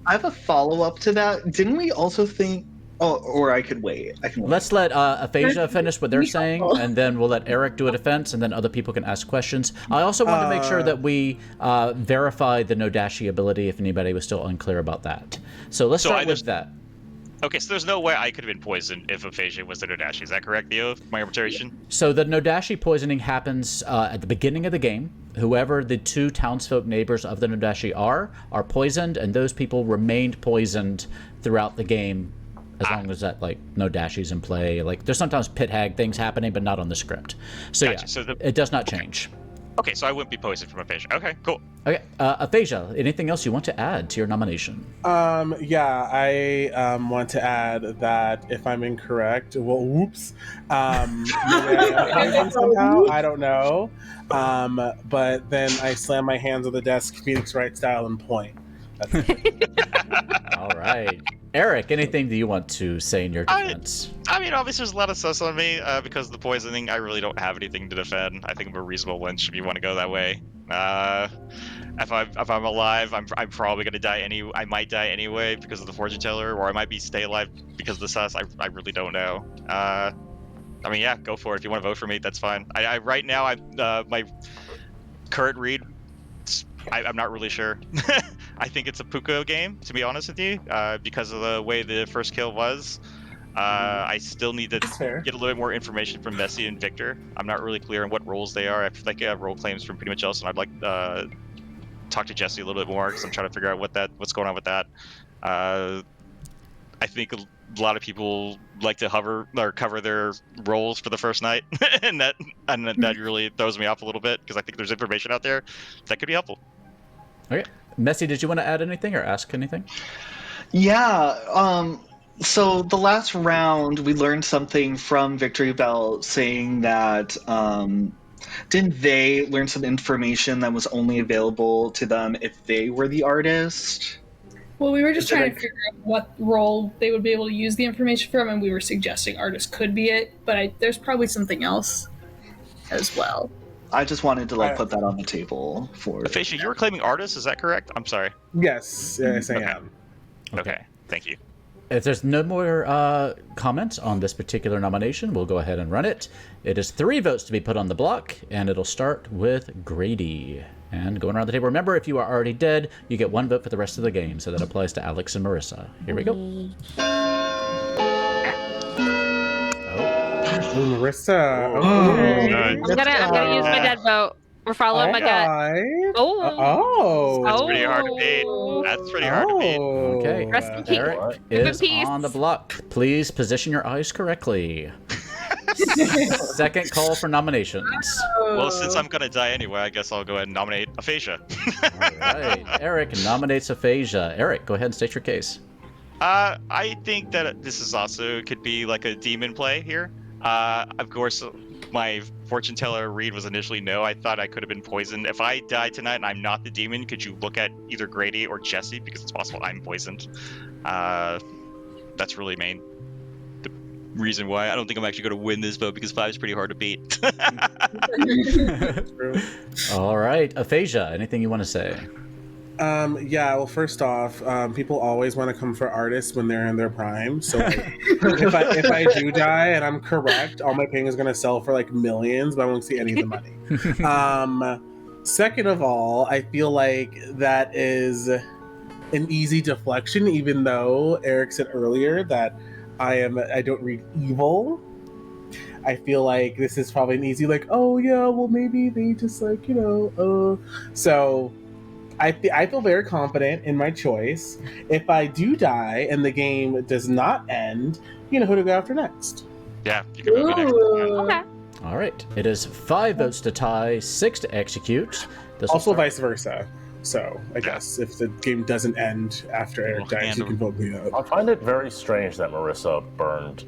I have a follow-up to that. Didn't we also think... Oh, or I could wait. I can wait. Let's let Aphasia finish what they're saying, and then we'll let Eric do a defense, and then other people can ask questions. I also want to make sure that we verify the no Dashi ability if anybody was still unclear about that. So let's start with that. Okay, so there's no way I could have been poisoned if Aphasia was the Nodashi. Is that correct, Theo? My interpretation? So the Nodashi poisoning happens at the beginning of the game. Whoever the two townsfolk neighbors of the Nodashi are poisoned, and those people remained poisoned throughout the game as long as that, like, no Dashi's in play. Like, there's sometimes pit hag things happening, but not on the script. So Gotcha. yeah, So it does not change. Okay, so I wouldn't be poisoned from Aphasia. Okay, cool. Okay, Aphasia, anything else you want to add to your nomination? Yeah, I want to add that if I'm incorrect, well, whoops, maybe I am poisoned somehow. I don't know. But then I slam my hands on the desk, Phoenix Wright style, and point. That's it. All right. Eric, anything that you want to say in your defense? I mean, obviously there's a lot of sus on me because of the poisoning. I really don't have anything to defend. I think I'm a reasonable lynch if you want to go that way. If I'm alive, I'm probably gonna die I might die anyway because of the fortune teller, or I might stay alive because of the sus. I really don't know. I mean, yeah, go for it. If you want to vote for me, that's fine. I right now my current read, I'm not really sure. I think it's a Puko game, to be honest with you, because of the way the first kill was. I still need to get a little bit more information from Messi and Victor. I'm not really clear on what roles they are. I feel like I have role claims from pretty much else, and I'd like talk to Jesse a little bit more because I'm trying to figure out what's going on with that. I think a lot of people like to cover their roles for the first night, and that really throws me off a little bit because I think there's information out there that could be helpful. Okay, Messi, did you want to add anything or ask anything? Yeah. So the last round, we learned something from Victory Bell saying that didn't they learn some information that was only available to them if they were the artist? Well, we were just trying to figure out what role they would be able to use the information from, and we were suggesting artist could be it, but there's probably something else as well. I just wanted to put that on the table for. Aphasia, you were claiming artist, is that correct? I'm sorry. Yes, I am. Okay, thank you. If there's no more comments on this particular nomination, we'll go ahead and run it. It is 3 votes to be put on the block, and it'll start with Grady. And going around the table, remember, if you are already dead, you get 1 vote for the rest of the game, so that applies to Alex and Marissa. Here we go. Marissa. Okay. I'm gonna use my dead vote. We're following my gut. Oh. That's pretty hard to beat. That's pretty hard to beat. Okay. Rest in peace. Eric is on the block. Please position your eyes correctly. Second call for nominations. Well, since I'm gonna die anyway, I guess I'll go ahead and nominate Aphasia. All right. Eric nominates Aphasia. Eric, go ahead and state your case. I think that this is also could be like a demon play here. Of course, my fortune teller read was initially no. I thought I could have been poisoned. If I die tonight and I'm not the demon, could you look at either Grady or Jesse, because it's possible I'm poisoned. That's really the reason why I don't think I'm actually going to win this vote, because 5 is pretty hard to beat. All right, Aphasia, anything you want to say? Yeah, well, first off, people always want to come for artists when they're in their prime. So like, if I do die and I'm correct, all my painting is going to sell for like millions, but I won't see any of the money. Second of all, I feel like that is an easy deflection, even though Eric said earlier that I don't read evil. I feel like this is probably an easy, like, oh yeah, well maybe they just like, so I feel very confident in my choice. If I do die and the game does not end, you know who to go after next. Yeah, you can move next. Okay. All right. It is 5 votes to tie, 6 to execute. Also vice versa. So I guess if the game doesn't end after Eric dies, you can vote me up. I find it very strange that Marissa burned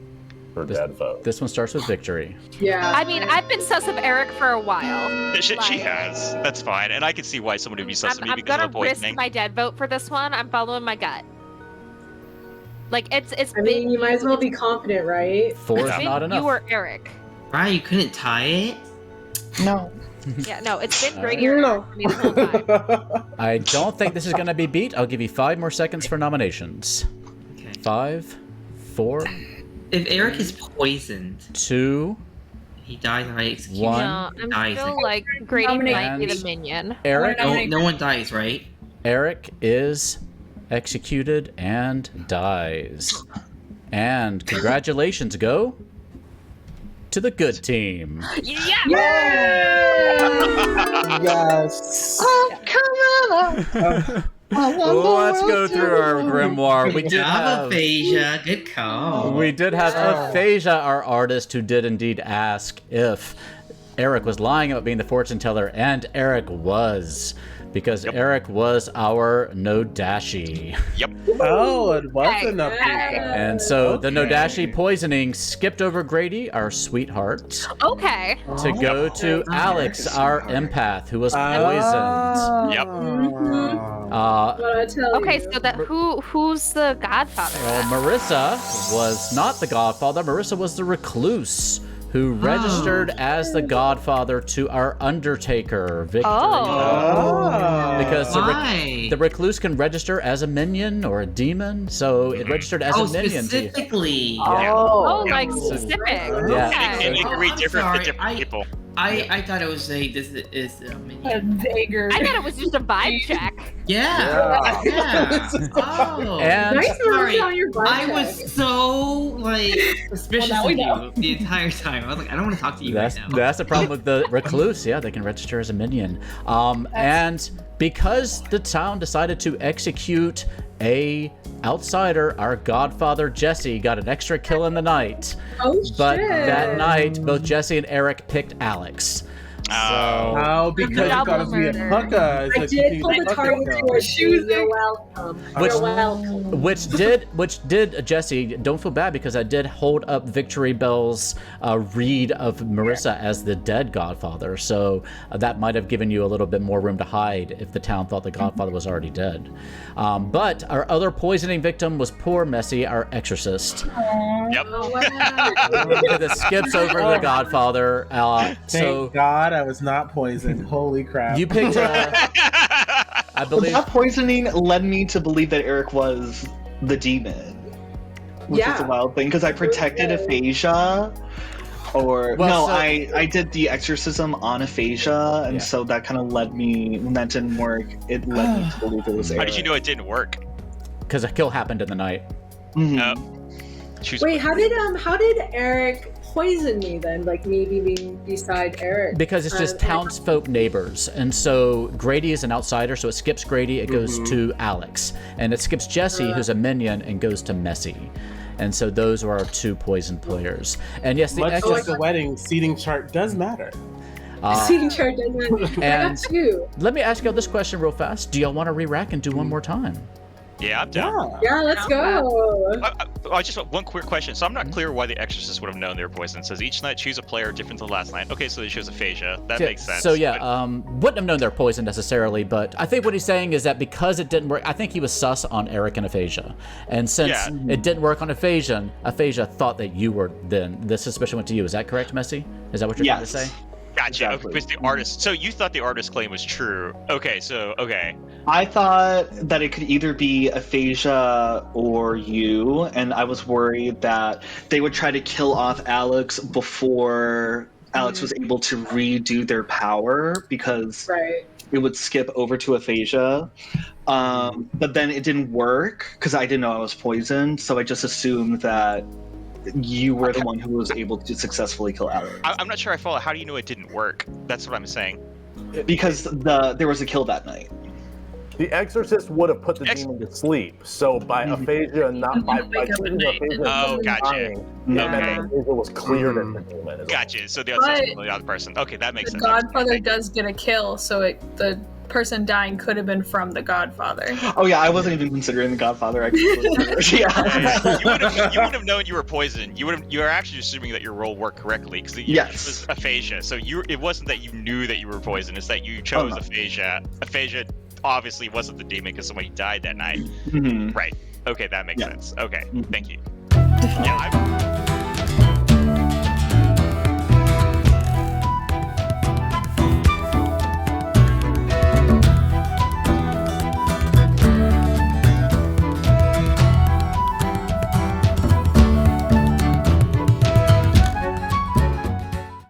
her dead vote. This one starts with victory. Yeah. I mean, I've been sus of Eric for a while. She has. That's fine. And I can see why someone would be sus of me I'm because gonna of the poisoning. risk my dead vote for this one. I'm following my gut. Like, it's I mean, you might as well be confident, right? 4 is it's been not enough. you or Eric. Right, you couldn't tie it? No. Yeah, no, it's been great No. for me the whole time. I don't think this is going to be beat. I'll give you 5 more seconds for nominations. Okay. 5, 4, If Eric is poisoned, 2, he dies by execution. One. No, He I'm dies still in- like Grady might be And- the minion. Eric. No one dies, right? Eric is executed and dies. And congratulations go to the good team. Yeah. Yes. Let's go through our grimoire. We Good did job, have Aphasia. Good call. We did have Aphasia, our artist, who did indeed ask if Eric was lying about being the fortune teller, and Eric was, because Eric was our no Dashi. Yep. Oh, it wasn't a And so the no Dashi poisoning skipped over Grady, our sweetheart, Okay. to go to Alex, our empath, who was poisoned. Yep. What I tell Okay, you. so that who's the godfather? Well, Marissa was not the godfather. Marissa was the recluse who registered as the godfather to our undertaker, Victory. Because Why? the recluse can register as a minion or a demon, so it registered as a minion. Specifically. Oh, Yeah. like specific. Yeah. Okay. And it can read I'm different sorry, to different people. I thought it was this is a A minion. dagger. I thought it was just a vibe check. Yeah. Oh. And Nice sorry. on your butt I check. was so like suspicious Well, now we know. of you the entire time. I was like, I don't want to talk to you right now. That's the problem with the recluse. Yeah, they can register as a minion. And because the town decided to execute a outsider, our godfather Jesse got an extra kill in the night. Oh, But shit. that night, both Jesse and Eric picked Alex. Oh, because you Double got us be a murder. pucka. I did pull the target towards you. You're welcome. Which- You're welcome. Which did Jesse, don't feel bad, because I did hold up Victory Bell's read of Marissa as the dead godfather, so that might have given you a little bit more room to hide if the town thought the godfather was already dead. But our other poisoning victim was poor Messy, our exorcist. Yep. Oh, wow. That skips over the godfather. So Thank God I was not poisoned. Holy crap. you picked, I But believe, that poisoning led me to believe that Eric was the demon. Which is a wild thing, because I protected Aphasia. Or Well, no, so- I did the exorcism on Aphasia, and so that kind of led me. When that didn't work, it led me to believe it was Eric. How did you know it didn't work? because a kill happened in the night. Mhm. Wait, how did Eric poison me then? Like me being beside Eric? Because it's just townsfolk neighbors. And so Grady is an outsider, so it skips Grady, it goes to Alex. And it skips Jesse, who's a minion, and goes to Messy. And so those are our 2 poison players. And yes, the Much extra... like a wedding, seating chart does matter. Seating chart doesn't. I got and 2. let me ask y'all this question real fast. Do y'all want to re-rack and do one more time? Yeah, I'm down. Yeah, let's go. I just want one quick question. So I'm not clear why the Exorcist would have known they were poisoned. It says each night choose a player different than the last night. Okay, so they chose aphasia. That makes sense. So wouldn't have known they're poisoned necessarily, but I think what he's saying is that because it didn't work, I think he was sus on Eric and aphasia, and since it didn't work on aphasia thought that you were. Then the suspicion went to you. Is that correct, Messy? Is that what you're trying to say? Gotcha. Exactly. Okay, the artist. So you thought the artist claim was true. Okay, okay. I thought that it could either be aphasia or you, and I was worried that they would try to kill off Alex before Alex was able to redo their power because it would skip over to aphasia. But then it didn't work because I didn't know I was poisoned, so I just assumed that you were the one who was able to successfully kill Alex. I'm not sure I follow. How do you know it didn't work? That's what I'm saying. Because there was a kill that night. The Exorcist would have put the demon to sleep. So by aphasia, not by choosing aphasia. Oh, gotcha. Aphasia was cleared as the demon. Gotcha. So the other person. Okay, that makes sense. The Godfather does get a kill, so the person dying could have been from the Godfather. Oh yeah, I wasn't even considering the Godfather. Actually, you would have known you were poisoned. You were actually assuming that your role worked correctly because it was aphasia. So it wasn't that you knew that you were poisoned. It's that you chose aphasia. Aphasia obviously wasn't the demon because somebody died that night. Right. Okay, that makes sense. Okay, thank you. Yeah.